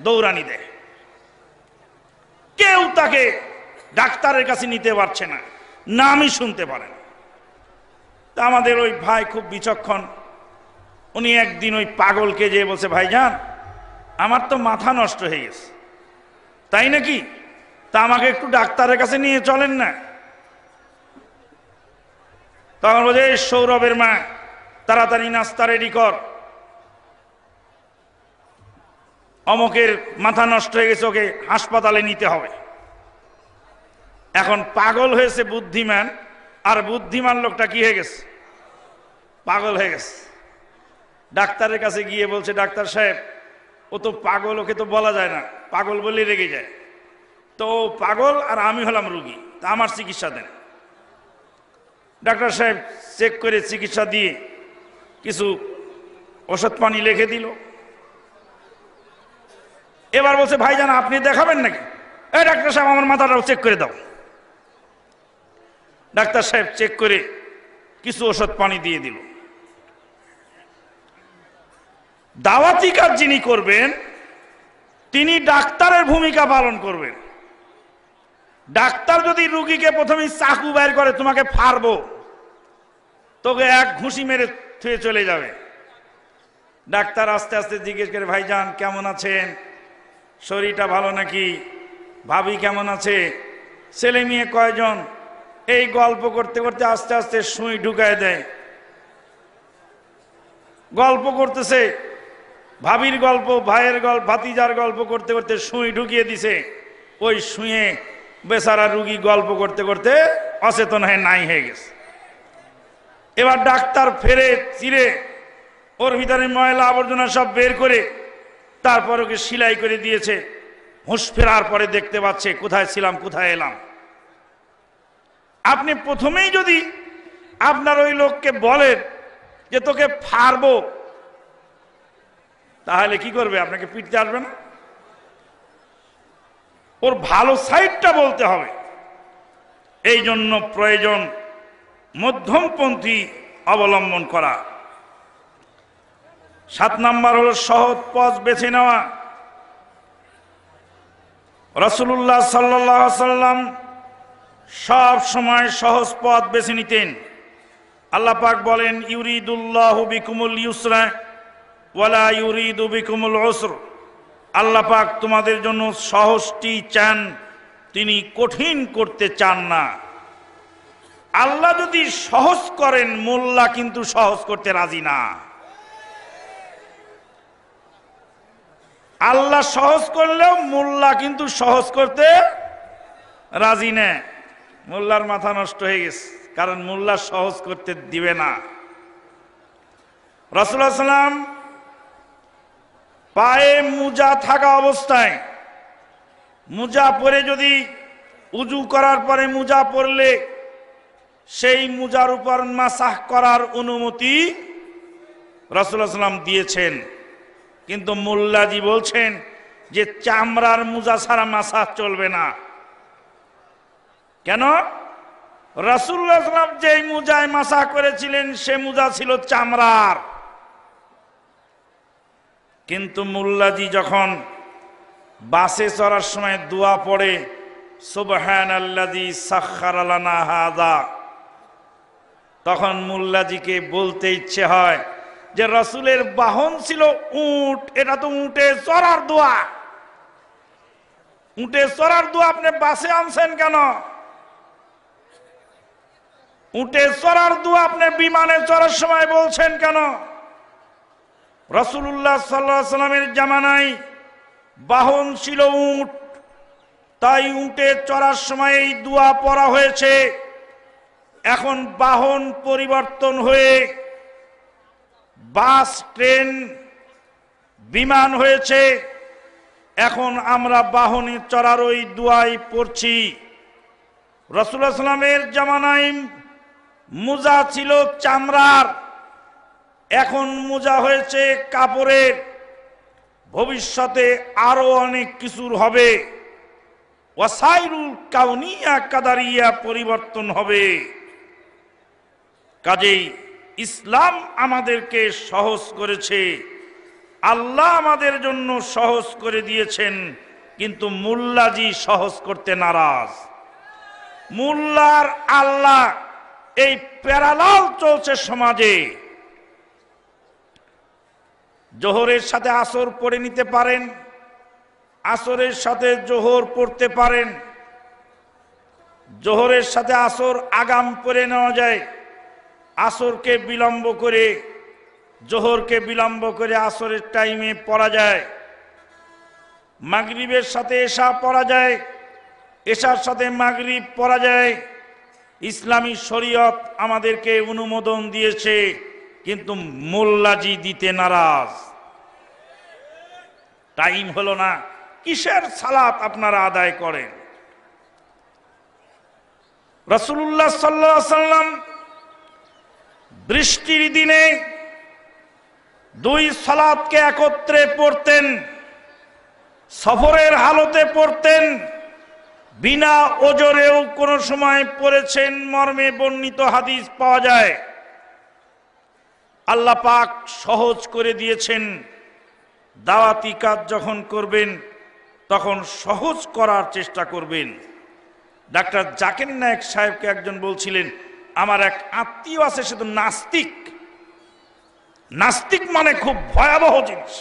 দৌড়ানি দেয়। কেউ তাকে ডাক্তারের কাছে নিতে পারছে না, নামই শুনতে পারে না। তা আমাদের ওই ভাই খুব বিচক্ষণ। উনি একদিন ওই পাগলকে যেয়ে বলছে, ভাইজান আমার তো মাথা নষ্ট হয়ে গেছে। তাই নাকি? তা আমাকে একটু ডাক্তারের কাছে নিয়ে চলেন না। তখন বলছে, সৌরভের মা, তাড়াতাড়ি নাস্তা রেডি কর, অমুকের মাথা নষ্ট হয়ে গেছে, ওকে হাসপাতালে নিতে হবে। এখন পাগল হয়েছে বুদ্ধিমান, আর বুদ্ধিমান লোকটা কি হয়ে গেছে? পাগল হয়ে গেছে। ডাক্তারের কাছে গিয়ে বলছে, ডাক্তার সাহেব ও তো পাগল, ওকে তো বলা যায় না, পাগল বলে রেগে যায়, তো পাগল আর আমি হলাম রুগী, তা আমার চিকিৎসা দেন। ডাক্তার সাহেব চেক করে চিকিৎসা দিয়ে কিছু ওষুধ পানি লিখে দিল। এবার বলছে, ভাইজান আপনি দেখাবেন নাকি? এই ডাক্তার সাহেব আমার মাথাটাও চেক করে দাও। ডাক্তার সাহেব চেক করে কিছু ওষুধ পানি দিয়ে দিল। দাওয়াতি কাজ যিনি করবেন তিনি ডাক্তারের ভূমিকা পালন করবেন। ডাক্তার যদি রুগীকে প্রথমে চাকু বের করে, তোমাকে ফাড়বো, তোকে এক ঘুষি মেরে থুয়ে চলে যাবে। ডাক্তার আস্তে আস্তে জিজ্ঞেস করে, ভাইজান কেমন আছেন, শরীরটা ভালো নাকি, ভাবি কেমন আছে, ছেলে মেয়ে কয়জন, এই গল্প করতে করতে আস্তে আস্তে সুই ঢুকায় দেয়। গল্প করতেছে, ভাবির গল্প, ভাইয়ের গল্প, ভাতিজার গল্প করতে করতে সুই ঢুকিয়ে দিছে। ওই সুঁয়ে বেচারা রুগী গল্প করতে করতে অচেতন হয়ে নাই হয়ে গেছে। এবার ডাক্তার ফেরে চিরে ওর ভিতরে ময়লা আবর্জনা সব বের করে তারপর ওকে সেলাই করে দিয়েছে। হুঁশ ফেরার পরে দেখতে পাচ্ছে কোথায় ছিলাম, কোথায় এলাম। আপনি প্রথমেই যদি আপনার ওই লোককে বলেন যে তোকে ফাড়বো, তাহলে কি করবে? আপনাকে পিটতে আসবে না। ওর ভালো সাইডটা বলতে হবে। এই জন্য প্রয়োজন মধ্যমপন্থী অবলম্বন করা। 7 নাম্বার হলো সহজ পথ বেছে নেওয়া। রাসূলুল্লাহ সাল্লাল্লাহু আলাইহি ওয়াসাল্লাম সব সময় সহজ পথ বেছে নিতেন। আল্লাহ পাক বলেন, ইউরিদুল্লাহু বিকুমুল ইউসরা ওয়ালা ইউরিদু বিকুমুল উসর। আল্লাহ পাক তোমাদের জন্য সহজটি চান, তিনি কঠিন করতে চান না। আল্লাহ যদি সহজ করেন, মোল্লা কিন্তু সহজ করতে রাজি না। আল্লাহ সহজ করলেও মোল্লা কিন্তু সহজ করতে রাজি না। মোল্লার মাথা নষ্ট হয়ে গেছে, কারণ মোল্লা সহজ করতে দিবে না। রাসূলুল্লাহ সাল্লাল্লাহু আলাইহি ওয়াসাল্লাম পায়ে মুজা থাকা অবস্থায়, মুজা পরে যদি উজু করার পরে মুজা পরলে সেই মুজার উপর মাসাহ করার অনুমতি রাসূলুল্লাহ সাল্লাল্লাহু আলাইহি ওয়াসাল্লাম দিয়েছেন। কিন্তু মোল্লাজি বলছেন যে চামড়ার মুজা ছাড়া মাসাহ চলবে না। কেন? রাসূলুল্লাহ সাল্লাল্লাহু আলাইহি ওয়াসাল্লাম যেই মুজায় মাসাহ করেছিলেন সে মুজা ছিল চামড়ার। কিন্তু মোল্লাজি যখন বাসে চড়ার সময় দোয়া পড়ে, সুবহানাল্লাযী সাখখারা লানা হাযা, তখন মোল্লাজিকে বলতে ইচ্ছে হয় যে রাসূলের বাহন ছিল উট, এটা তো উটে চড়ার দোয়া। উটে চড়ার দোয়া আপনি বাসে আনছেন কেন? উটে চড়ার দোয়া আপনি বিমানে চড়ার সময় বলছেন কেন? রাসূলুল্লাহ সাল্লাল্লাহু আলাইহি ওয়াসাল্লামের জামানায় বাহন ছিল উট, তাই উটে চড়ার সময় এই দোয়া পড়া হয়েছে। এখন বাহন পরিবর্তন হয়ে বাস, ট্রেন, বিমান হয়েছে, এখন আমরা বাহনে চড়ার ওই দোয়াই পড়ছি। রাসূলুল্লাহ সাল্লাল্লাহু আলাইহি ওয়াসাল্লামের জামানায় মুজা ছিল চামড়ার, এখন মুজা হয়েছে কাপড়ের। ভবিষ্যতে আরো অনেক কিছুর হবে। ওয়াসাইরুল কাউনিয়া কাদারিয়া পরিবর্তন হবে। কাজেই ইসলাম আমাদেরকে সহজ করেছে, আল্লাহ আমাদের জন্য সহজ করে দিয়েছেন, কিন্তু মোল্লাজি সহজ করতে নারাজ। মোল্লার আল্লাহ এই প্যারালাল চলছে সমাজে। জোহরের সাথে আসর পড়ে নিতে পারেন, আসরের সাথে জোহর পড়তে পারেন, জোহরের সাথে আসর আগাম পড়ে নেওয়া যায়, আসরকে বিলম্ব করে জোহরকে বিলম্ব করে আসরের টাইমে পড়া যায়। মাগরিবের সাথে এশা পড়া যায়, এশার সাথে মাগরিব পড়া যায়। ইসলামী শরীয়ত আমাদেরকে অনুমোদন দিয়েছে, কিন্তু মোল্লাজি দিতে নারাজ। টাইম হলো না, কিসের সালাত আপনারা আদায় করেন? রাসূলুল্লাহ সাল্লাল্লাহু আলাইহি ওয়াসাল্লাম বৃষ্টির দিনে দুই সালাতকে একত্রে পড়তেন, সফরের হালতে পড়তেন, বিনা ওজরেও কোনো সময় পড়েছেন মর্মে বর্ণিত হাদিস পাওয়া যায়। আল্লাহ পাক সহজ করে দিয়েছেন, দাওয়াতি কাজ যখন করবেন তখন সহজ করার চেষ্টা করবেন। ডাক্তার জাকির নায়েক সাহেবকে একজন বলছিলেন, আমার এক আত্মীয় আছে, সে তো নাস্তিক। নাস্তিক মানে খুব ভয়াবহ জিনিস।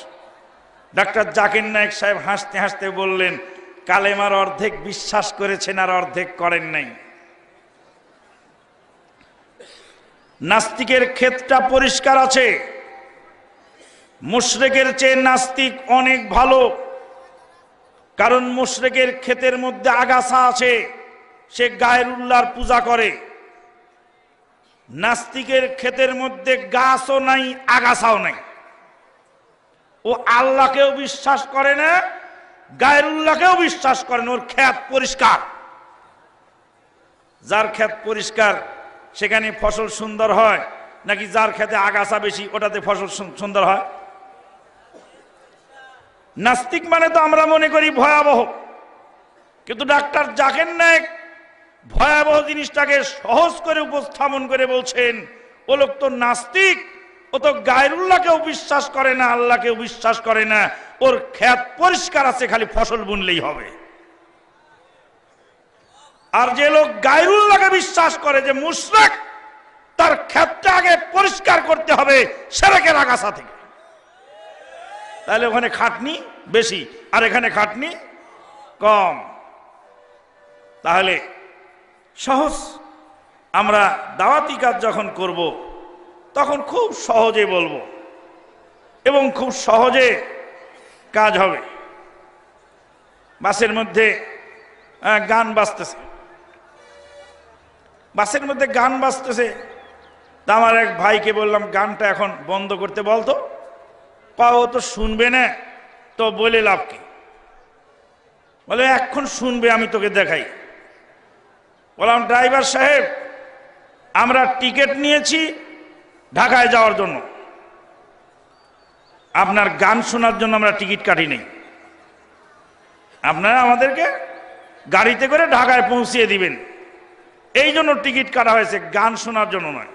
ডাক্তার জাকির নায়েক সাহেব হাসতে হাসতে বললেন, কালেমার অর্ধেক বিশ্বাস করেছেন আর অর্ধেক করেন নাই। নাস্তিকের ক্ষেতটা পরিষ্কার আছে, মুশরিকের চেয়ে নাস্তিক অনেক ভালো। কারণ মুশরিকের ক্ষেতের মধ্যে আগাছা আছে, সে গায়রুল্লাহর পূজা করে। নাস্তিকের ক্ষেতের মধ্যে গাছও নাই, আগাছাও নাই। ও আল্লাহকেও বিশ্বাস করে না, গায়রুল্লাহকেও বিশ্বাস করে না। ওর ক্ষেত পরিষ্কার। যার ক্ষেত পরিষ্কার সেখানে ফসল সুন্দর হয়, নাকি যার ক্ষেতে আগাছা বেশি ওটাতে ফসল সুন্দর হয়? নাস্তিক মানে তো আমরা মনে করি ভয়াবহ, কিন্তু ডাক্তার জাকির নায়েক ভয়াবহ জিনিসটাকে সহজ করে উপস্থাপন করে বলছেন, ও লোক তো নাস্তিক, ও তো গায়রুল্লাহকেও বিশ্বাস করে না, আল্লাহকেও বিশ্বাস করে না। ওর ক্ষেত পরিষ্কার আছে, খালি ফসল বুনলেই হবে। আর যে লোক গায়রুল্লাহকে বিশ্বাস করে, যে মুশরিক, তার ক্ষেতটা আগে পরিষ্কার করতে হবে শিরকের আগাছা থেকে। তাহলে ওখানে খাটনি বেশি আর এখানে খাটনি কম। তাহলে সহজ। আমরা দাওয়াতি কাজ যখন করব তখন খুব সহজে বলবো এবং খুব সহজে কাজ হবে। বাসের মধ্যে গান বাজতেছে, বাসের মধ্যে গান বাজতেছে। তা আমার এক ভাইকে বললাম, গানটা এখন বন্ধ করতে বলতো। ও তো শুনবে না, তো বলে লাভ কি? বলে এখন শুনবে, আমি তোকে দেখাই। বললাম, ড্রাইভার সাহেব, আমরা টিকিট নিয়েছি ঢাকায় যাওয়ার জন্য, আপনার গান শোনার জন্য আমরা টিকিট কাটি নাই। আপনারা আমাদেরকে গাড়িতে করে ঢাকায় পৌঁছিয়ে দিবেন, এই জন্য টিকিট কাটা হয়েছে, গান শোনার জন্য নয়।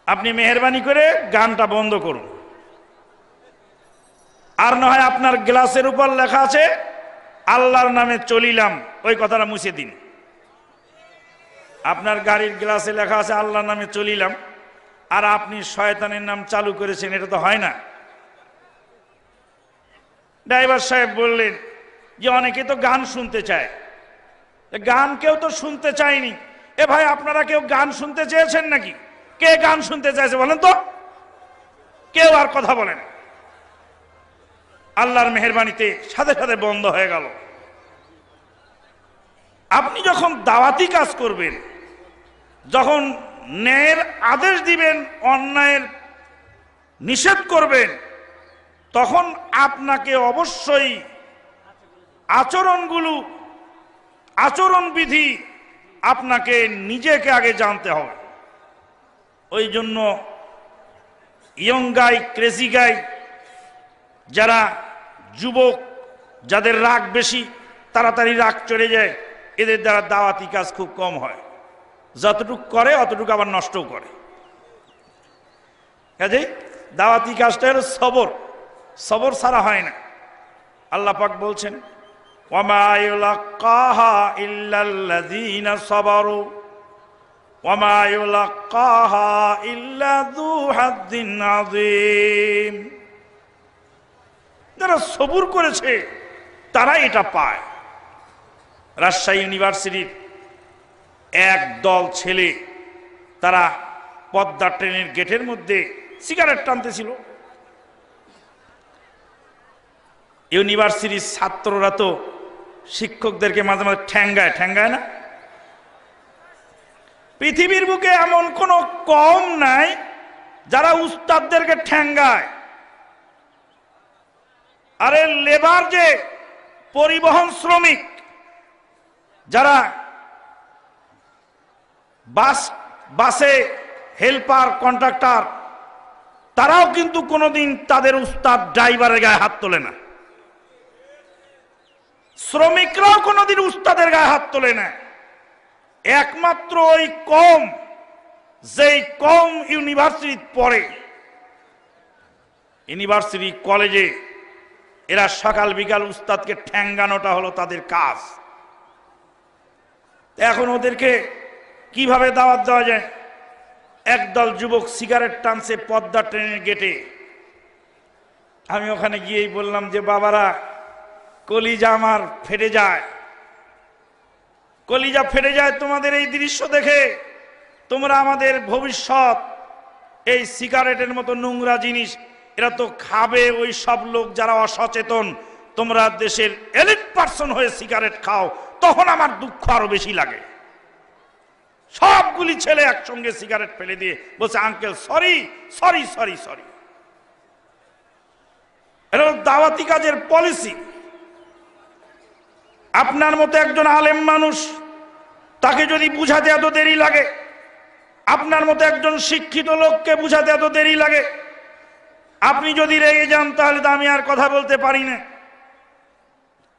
আপনি মেহেরবানি করে গানটা বন্ধ করুন। আর না হয় আপনার গ্লাসের উপর লেখা আছে আল্লাহর নামে চলিলাম, ওই কথাটা মুছে দিন। আপনার গাড়ির গ্লাসে লেখা আছে আল্লাহর নামে চলিলাম, আর আপনি শয়তানের নাম চালু করেছেন, এটা তো হয় না। ড্রাইভার সাহেব বললেন যে অনেকে তো গান শুনতে চায়। গান কেউ তো শুনতে চায়নি। এ ভাই, আপনারা কেউ গান শুনতে চেয়েছেন নাকি? কে গান শুনতে চাইছে বলেন তো? কেউ আর কথা বলেন। আল্লাহর মেহেরবানিতে সাথে সাথে বন্ধ হয়ে গেল। আপনি যখন দাওয়াতি কাজ করবেন, যখন ন্যায়ের আদেশ দিবেন, অন্যায়ের নিষেধ করবেন, তখন আপনাকে অবশ্যই আচরণবিধি আপনাকে নিজেকে আগে জানতে হবে। ওই জন্য ইয়ং গাই, ক্রেজি গাই, যারা যুবক, যাদের রাগ বেশি, তাড়াতাড়ি রাগ চড়ে যায়, এদের দ্বারা দাওয়াতি কাজ খুব কম হয়। যতটুকু করে অতটুকু আবার নষ্টও করে। কাজেই দাওয়াতি কাজটা হলো সবর, সবর ছাড়া হয় না। আল্লাহ পাক বলছেন, ওয়ামা ইউলাক্কাহা ইল্লাল্লাযীনা সাবারু ওয়ামা ইউলাক্কাহা ইল্লা যু হায্যিন আযীম। যারা সবুর করেছে তারা এটা পায়। রাজশাহী ইউনিভার্সিটির এক দল ছেলে, তারা পদ্মা ট্রেনের গেটের মধ্যে সিগারেট টানতেছিল। ইউনিভার্সিটির ছাত্ররা তো শিক্ষকদেরকে মাঝে মাঝে ঠ্যাঙ্গায় না? পৃথিবীর বুকে এমন কোনো কম নাই যারা উস্তাদদেরকে ঠ্যাঙ্গায়। আরে লেবার, যে পরিবহন যারা বাসে হেল্পার, কন্ট্রাক্টর, তারাও কিন্তু কোনোদিন তাদের উস্তাদ ড্রাইভারের গায়ে হাত তোলে না। শ্রমিকরাও কোনোদিন উস্তাদের গায়ে হাত তোলে না। একমাত্র ওই কম, যেই কম ইউনিভার্সিটি পড়ে, ইউনিভার্সিটি কলেজে, এরা সকাল বিকাল উস্তাদকে ঠ্যাঙ্গানোটা হলো তাদের কাজ। এখন ওদেরকে কিভাবে দাওয়াত দেওয়া যায়? একদল যুবক সিগারেট টানছে পদ্মা ট্রেনের গেটে। আমি ওখানে গিয়েই বললাম যে বাবারা, কলিজা আমার ফেটে যায়, কলিজা ফেটে যায় তোমাদের এই দৃশ্য দেখে। তোমরা আমাদের ভবিষ্যৎ। এই সিগারেটের মতো নোংরা জিনিস এরা তো খাবে ওই সব লোক যারা অসচেতন। তোমরা দেশের এলিট পার্সন হয়ে সিগারেট খাও, তখন আমার দুঃখ আরো বেশি লাগে। সবগুলি ছেলে একসঙ্গে সিগারেট ফেলে দিয়ে বলছে, uncle sorry sorry sorry sorry. এটা দাওয়াতি কাজের পলিসি। আপনার মতো একজন আলেম মানুষ, তাকে যদি বুঝাতে এত দেরি লাগে, আপনার মতো একজন শিক্ষিত লোককে বুঝাতে এত দেরি লাগে, আপনি যদি রেগে যান তাহলে তো আমি আর কথা বলতে পারি না।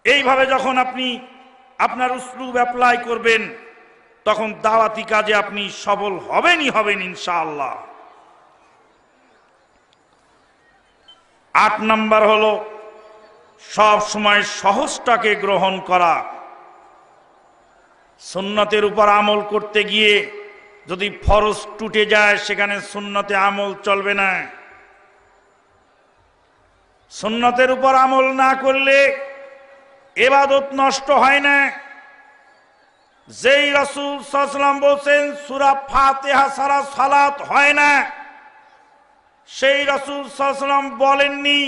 এইভাবে যখন আপনি আপনার উসলুব অ্যাপ্লাই করবেন, তখন দাওয়াতি কাজে আপনি সফল হবেনই হবেন ইনশাআল্লাহ। 8 নাম্বার হলো সব সময় সহজটাকে গ্রহণ করা। সুন্নতের উপর আমল করতে গিয়ে যদি ফরজ টুটে যায়, সেখানে সুন্নতে আমল চলবে না। সুন্নতের উপর আমল না করলে ইবাদত নষ্ট হয় না। যেই রাসূল সাল্লাল্লাহু আলাইহি ওয়াসাল্লাম বলেন সূরা ফাতিহা ছাড়া সালাত হয় না, সেই রাসূল সাল্লাল্লাহু আলাইহি ওয়াসাল্লাম বলেননি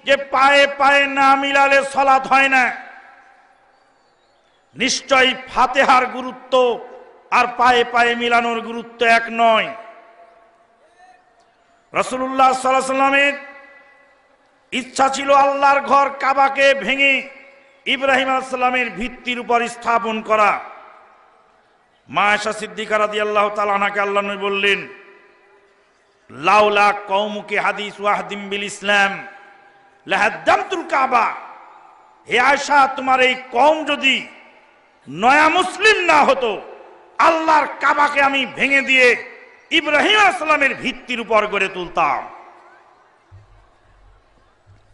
যে পায়ে পায়ে না মিলালে সালাত হয় না। নিশ্চয়ই ফাতিহার গুরুত্ব আর পায়ে পায়ে মিলানোর গুরুত্ব এক নয়। রাসূলুল্লাহ সাল্লাল্লাহু আলাইহি ওয়াসাল্লামের ইচ্ছা ছিল আল্লাহর ঘর কাবাকে ভেঙে ইব্রাহিম আলাইহিস সালামের ভিত্তির উপর স্থাপন করা। মা আয়েশা সিদ্দিকা রাদিয়াল্লাহু তাআলা আনহাকে আল্লাহ নবী বললেন, লাউলা কওমুকে হাদিস ওয়াহদিম বিল ইসলাম লাহাদ্দামতুল কাবা। হে আয়েশা, তোমার এই কওম যদি নয়া মুসলিম না হতো, আল্লাহর কাবাকে আমি ভেঙে দিয়ে ইব্রাহিম আলাইহিস সালামের ভিত্তির উপর গড়ে তুলতাম।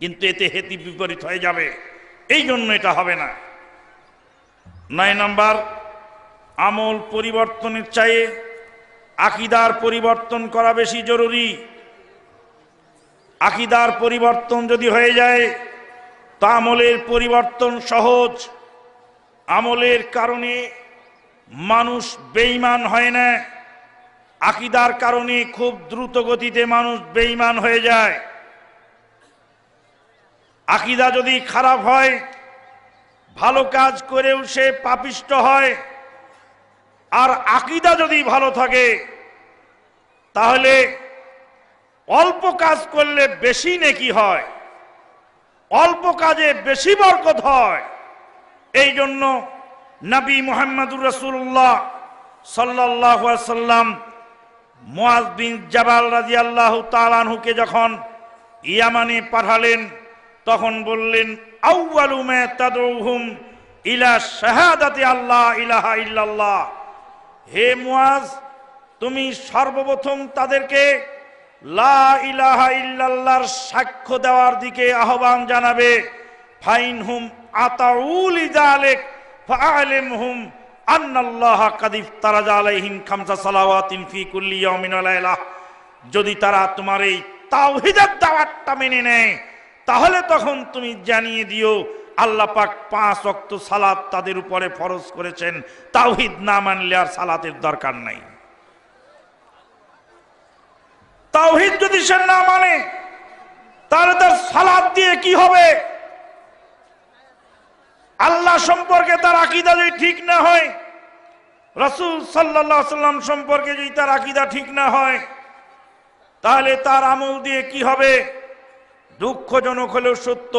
কিন্তু এতে হেতি বিপরীত হয়ে যাবে, এই জন্য এটা হবে না। 9 নাম্বার, আমল পরিবর্তনের চাইয়ে আকীদার পরিবর্তন করা বেশি জরুরি। আকীদার পরিবর্তন যদি হয়ে যায়, তা আমলের পরিবর্তন সহজ। আমলের কারণে মানুষ বেঈমান হয় না, আকীদার কারণে খুব দ্রুত গতিতে মানুষ বেঈমান হয়ে যায়। আকীদা যদি খারাপ হয়, ভালো কাজ করেও সে পাপিষ্ট হয়। আর আকীদা যদি ভালো থাকে, তাহলে অল্প কাজ করলে বেশি নেকি হয়, অল্প কাজে বেশি বরকত হয়। এই জন্য নবী মুহাম্মদুর রাসূলুল্লাহ সাল্লাল্লাহু আলাইহি সাল্লাম মুআয বিন জাবাল রাদিয়াল্লাহু তাআলা আনহুকে যখন ইয়ামানে পাঠালেন, তখন বললেন, আউয়ালু মা তাদউহুম ইলা শাহাদাতি আল্লাহ ইলাহা ইল্লাল্লাহ। হে মুআয, তুমি সর্বপ্রথম তাদেরকে লা ইলাহা ইল্লাল্লাহর সাক্ষ্য দেওয়ার দিকে আহ্বান জানাবে। ফাইনহুম আতাউল যালিক ফাআলিমহুম আন্নাল্লাহা কাদ ইফতারাজা আলাইহিম খামসা সালাওয়াতিন ফি কুল্লি ইয়াউমিন ওয়া লাইলা। যদি তারা তোমার এই তাওহীদের দাওয়াতটা মেনে নেয়, তাহলে তখন তুমি জানিয়ে দিও আল্লাহ পাক 5 ওয়াক্ত সালাত তাদের উপরে ফরজ করেছেন। তাওহীদ না মানলে আর সালাতের দরকার নাই। তাওহীদ যদি সে না মানে, তাহলে তার সালাত দিয়ে কি হবে? আল্লাহ সম্পর্কে তার আকীদা যদি ঠিক না হয়, রাসূল সাল্লাল্লাহু আলাইহি সাল্লাম সম্পর্কে যদি তার আকীদা ঠিক না হয়, তাহলে তার আমল দিয়ে কি হবে? দুঃখজনক হলেও সত্য,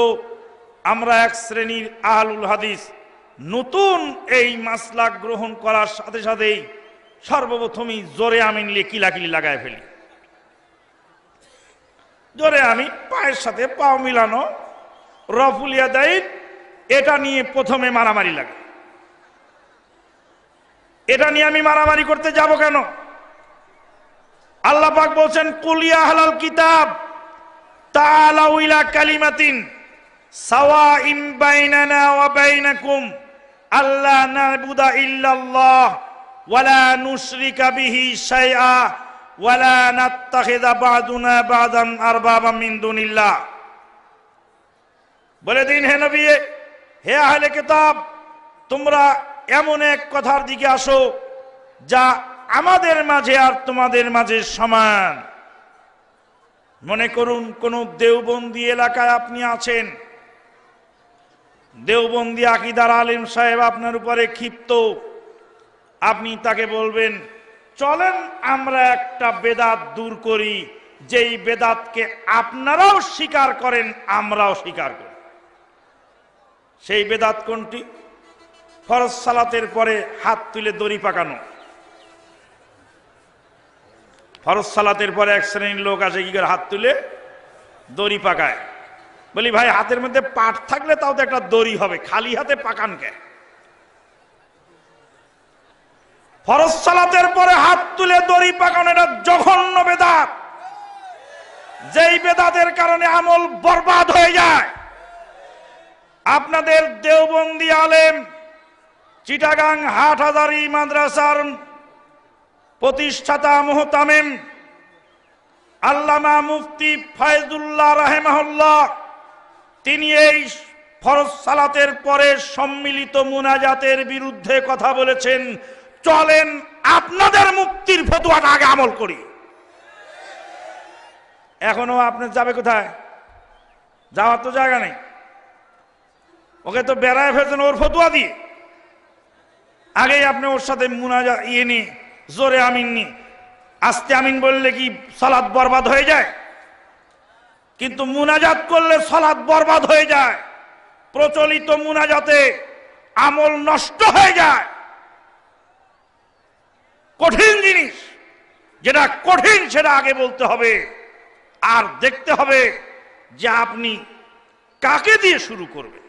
আমরা এক শ্রেণীর আহলুল হাদিস নতুন এই মাসলাক গ্রহণ করার সাথে সাথেই সর্বপ্রথমই জোরে আমিন লিয়ে কিলাকিলি লাগায় ফেলি। জোরে আমিন, পায়ের সাথে পাও মিলানো, রফুল ইয়াদাইন, এটা নিয়ে প্রথমে মারামারি লাগে। এটা নিয়ে আমি মারামারি করতে যাব কেন? আল্লাহ পাক বলছেন, কুল ইয়া আহলাল কিতাব তাআলাউ ইলা কালিমাতিন সাওয়াইন বাইনানা ওয়া বাইনাকুম আল্লা না'বুদা ইল্লাল্লাহ ওয়া লা নুশরিকা বিহি শাইআ ওয়া লা নাত্তাখিযা বা'দুনা বা'দান আরবাবাম মিন দুনিল্লাহ। বলে দিন, হে নবী, হে আহলে কিতাব, তোমরা এমন এক কথার দিকে আসো যা আমাদের মাঝে আর তোমাদের মাঝে সমান। মনে করুন কোন দেওবন্দি এলাকায় আপনি আছেন, দেওবন্দি আকীদার আলেম সাহেব আপনার উপরে ক্ষিপ্ত, আপনি তাকে বলবেন, চলেন আমরা একটা বেদাত দূর করি, যেই বেদাতকে আপনারাও স্বীকার করেন আমরাও স্বীকার করি। সেই বেদাত কোনটি? ফরজ সালাতের পরে হাত তুলে দড়ি পাকানো। ফরজ সালাতের পরে এক শ্রেণীর লোক আছে, কি করে? হাত তুলে দড়ি পাকায়। বলি, ভাই, হাতের মধ্যে পাট থাকলে তাও তো একটা দড়ি হবে, খালি হাতে পাকান কে? ফরজ সালাতের পরে হাত তুলে দড়ি পাকানো এটা জঘন্য বেদাত, যেই বেদাতের কারণে আমল বরবাদ হয়ে যায়। আপনাদের দেওবন্দি আলেম, চিটাগাং হাটহাজারী মাদ্রাসার প্রতিষ্ঠাতা মুহতামিম আল্লামা মুফতি ফয়জুল্লাহ রাহিমাহুল্লাহ, তিনি এই ফরজ সালাতের পরে সম্মিলিত মুনাজাতের বিরুদ্ধে কথা বলেছেন। চলেন আপনাদের মুফতির ফতোয়াটা আগে আমল করি। এখনো আপনি যাবে কোথায়? যাওয়ার তো জায়গা নেই। ওকে তো বেড়ায় ফেলছেন ওর ফতোয়া দিয়ে। আগেই আপনি ওর সাথে মুনাজাত নিয়ে জোরে আমিন নি, আস্তে আমিন বললে কি সালাত বরবাদ হয়ে যায়? কিন্তু মুনাজাত করলে সালাত বরবাদ হয়ে যায়। প্রচলিত মুনাজাতে আমল নষ্ট হয়ে যায়। কঠিন জিনিস, যেটা কঠিন সেটা আগে বলতে হবে, আর দেখতে হবে যে আপনি কাকে দিয়ে শুরু করবেন।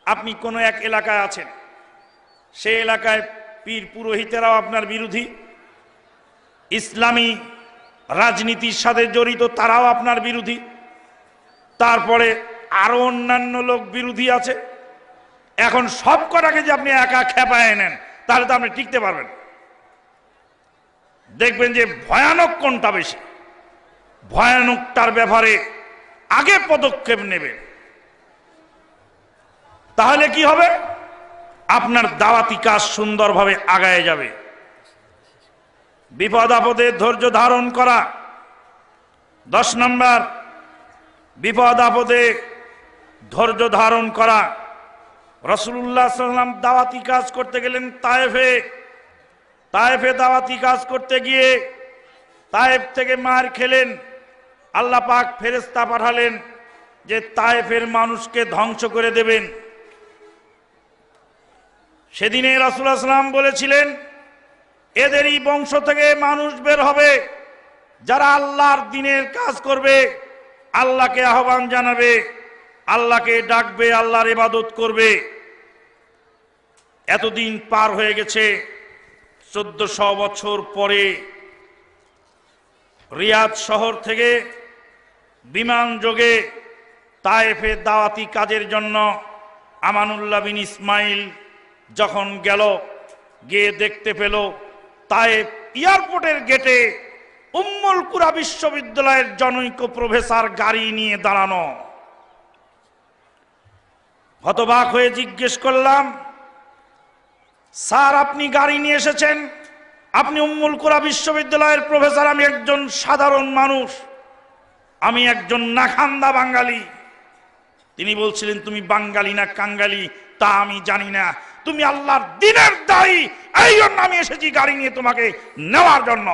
আপনি কোনো এক এলাকায় আছেন, সেই এলাকায় পীর পুরোহিতেরাও আপনার বিরোধী, ইসলামী রাজনীতির সাথে জড়িত তারাও আপনার বিরোধী, তারপরে আরো অন্যান্য লোক বিরোধী আছে। এখন সব কটাকে যে আপনি একা খেপায় নেন, তাহলে তো আপনি টিকতে পারবেন। দেখবেন যে ভয়ানক কোনটা বেশি, ভয়ানকটার ব্যাপারে আগে পদক্ষেপ নেবেন। তাহলে কি হবে? আপনার দাওয়াতি কাজ সুন্দরভাবে আগায় যাবে। বিপদ আপদে ধৈর্য ধারণ করা। 10 নম্বর, বিপদ আপদে ধৈর্য ধারণ করা। রাসূলুল্লাহ সাল্লাল্লাহু আলাইহি ওয়াসাল্লাম দাওয়াতি কাজ করতে গেলেন তায়েফে। তায়েফে দাওয়াতি কাজ করতে গিয়ে তায়েফ থেকে মার খেলেন। আল্লাহ পাক ফেরেশতা পাঠালেন যে তায়েফের মানুষকে ধ্বংস করে দেবেন। সেদিনে রাসূলুল্লাহ সাল্লাল্লাহু আলাইহি ওয়াসাল্লাম বলেছিলেন, এদেরই বংশ থেকে মানুষ বের হবে যারা আল্লাহর দ্বীনের কাজ করবে, আল্লাহকে আহ্বান জানাবে, আল্লাহকে ডাকবে, আল্লাহর ইবাদত করবে। এতদিন পার হয়ে গেছে, 1400 বছর পরে রিয়াদ শহর থেকে বিমান যোগে তায়েফে দাওয়াতি কাজের জন্য আমানুল্লাহ বিন ইসমাইল যখন গেল, গিয়ে দেখতে পেল তায়েফ এয়ারপোর্টের গেটে উম্মুল কুরা বিশ্ববিদ্যালয়ের জনৈক প্রফেসর গাড়ি নিয়ে দাঁড়ানো। হতবাক হয়ে জিজ্ঞেস করলাম, স্যার, আপনি গাড়ি নিয়ে এসেছেন, আপনি উম্মুল কুরা বিশ্ববিদ্যালয়ের প্রফেসর, আমি একজন সাধারণ মানুষ, আমি একজন নাখান্দা বাঙালি। তিনি বলছিলেন, তুমি বাঙালি না কাঙ্গালি তা আমি জানি না। তুমি আল্লাহর দ্বীনের দায়ী, এই জন্য আমি এসেছি গাড়ি নিয়ে তোমাকে নেওয়ার জন্য।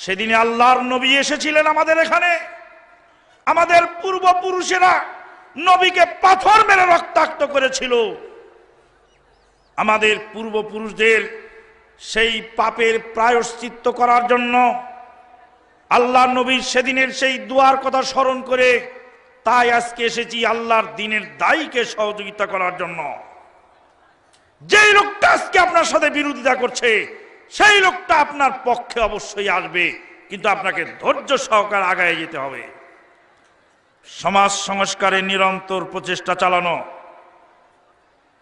সেদিনে আল্লাহর নবী এসেছিলেন আমাদের এখানে। আমাদের পূর্বপুরুষেরা নবীকে পাথর মেরে রক্তাক্ত করেছিল। আমাদের পূর্বপুরুষদের সেই পাপের প্রায়শ্চিত্ত করার জন্য আল্লাহ নবীর সেদিনের সেই দুয়ার কথা স্মরণ করে তাই আজকে এসেছি আল্লাহর দ্বীনের দায়ীকে সহযোগিতা করার জন্য। যেই লোকটা আজকে আপনার সাথে বিরোধিতা করছে সেই লোকটা আপনার পক্ষে অবশ্যই আসবে, কিন্তু আপনাকে ধৈর্য সহকারে আগায় যেতে হবে। সমাজ সংস্কারে নিরন্তর প্রচেষ্টা চালানো।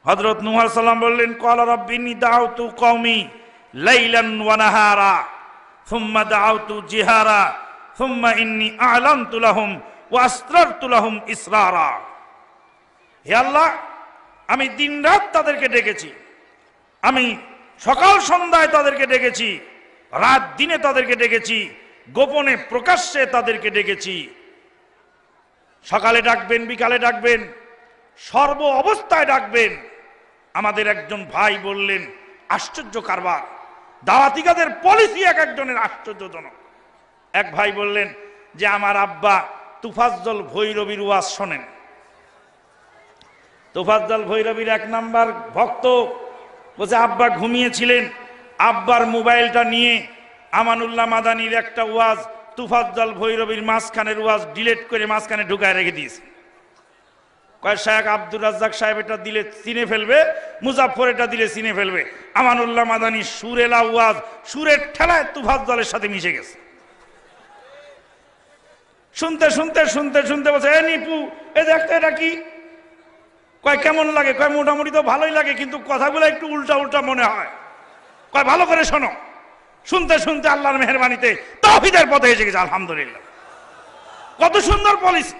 হযরত নূহ আলাইহিস সালাম বললেন, ক্বালা রাব্বিনি দাউতু কওমি লাইলান ওয়া নাহারা সুম্মা দাউতু জিহারা সুম্মা ইন্নী আ'লানতু লাহুম ওয়া আসরারতু লাহুম ইসরারা। হে আল্লাহ, আমি দিনরাত তাদেরকে ডেকেছি, আমি সকাল সন্ধ্যায় তাদেরকে ডেকেছি, রাত দিনে তাদেরকে ডেকেছি, গোপনে প্রকাশ্যে তাদেরকে ডেকেছি। সকালে ডাকবেন, বিকালে ডাকবেন, সর্ব অবস্থায় ডাকবেন। আমাদের একজন ভাই বললেন, আশ্চর্য কারবার, দাওয়াতিকাদের পলিসি এক একজনের আশ্চর্যজনক। এক ভাই বললেন যে আমার আব্বা তুফাজ্জল ভৈরবীর ওয়াজ শোনেন। তুফাজ্জল ভৈরবীর 1 নাম্বার ভক্ত। বলছে আব্বা ঘুমিয়েছিলেন, আব্বার মোবাইলটা নিয়ে আমানুল্লাহ মাদানির একটা ওয়াজ তুফাজ্জল ভৈরবীর মাঝখানের ওয়াজ ডিলিট করে মাঝখানে ঢুকায় রেখে দিয়েছে। কয় শায়েখ আব্দুর রাজ্জাক সাহেব এটা দিলে চিনে ফেলবে, মুজাফফর এটা দিলে চিনে ফেলবে। আমানুল্লাহ মাদানি সুরেলা ওয়াজ সুরের ঠেলায় তুফাজ্জলের সাথে মিশে গেছে। শুনতে শুনতে শুনতে শুনতে বলছে, এ নিপু, এ দেখতে এটা কি? কয় কেমন লাগে? কয় মোটামুটি তো ভালোই লাগে, কিন্তু কথাগুলো একটু উল্টা উল্টা মনে হয়। কয় ভালো করে শোনো। শুনতে শুনতে আল্লাহর মেহেরবানিতে তাওহীদের পথে এসে গেছে, আলহামদুলিল্লাহ। কত সুন্দর পলিসি।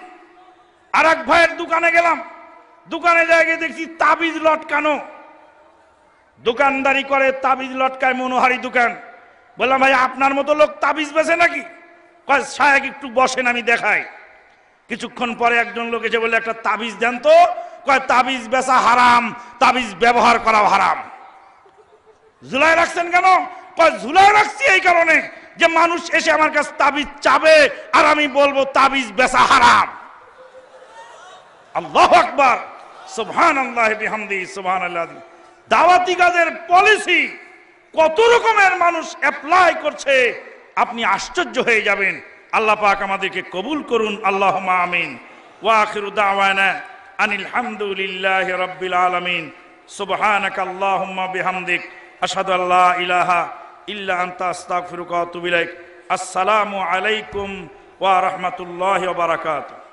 আর এক ভাইয়ের দোকানে গেলাম, দোকানে জায়গায় দেখছি তাবিজ লটকানো। দোকানদারি করে, তাবিজ লটকায়, মনোহারি দোকান। বললাম ভাই আপনার মতো লোক তাবিজ বেচে নাকি? কয় শায়েখ একটু বসেন আমি দেখাই। কিছুক্ষণ পরে একজন লোক এসে বলে, একটা তাবিজ দেন তো। কয় তাবিজ বেচা হারাম, তাবিজ ব্যবহার করা হারাম। ঝুলাই রাখছেন কেন? কয় ঝুলাই রাখছি এই কারণে যে মানুষ এসে আমার কাছে তাবিজ চাবে আর আমি বলবো তাবিজ বেচা হারাম। আল্লাহু আকবার, সুবহানাল্লাহি বিহামদিহি, সুবহানাল্লাহ। দাওয়াতি কাজের পলিসি কত রকমের মানুষ অ্যাপ্লাই করছে, আপনি আশ্চর্য হয়ে যাবেন। আল্লাহ পাক আমাদেরকে কবুল করুন, আল্লাহুম্মা আমিন। ওয়া আখিরু দাওয়ানা আনিল হামদুলিল্লাহি রাব্বিল আলামিন। সুবহানাকা আল্লাহুম্মা বিহামদিক আশহাদু আল্লা ইলাহা ইল্লা আনতা আস্তাগফিরুকা ওয়া আতুবু ইলাইক। আসসালামু আলাইকুম ওয়া রাহমাতুল্লাহি ওয়া বারাকাতুহু।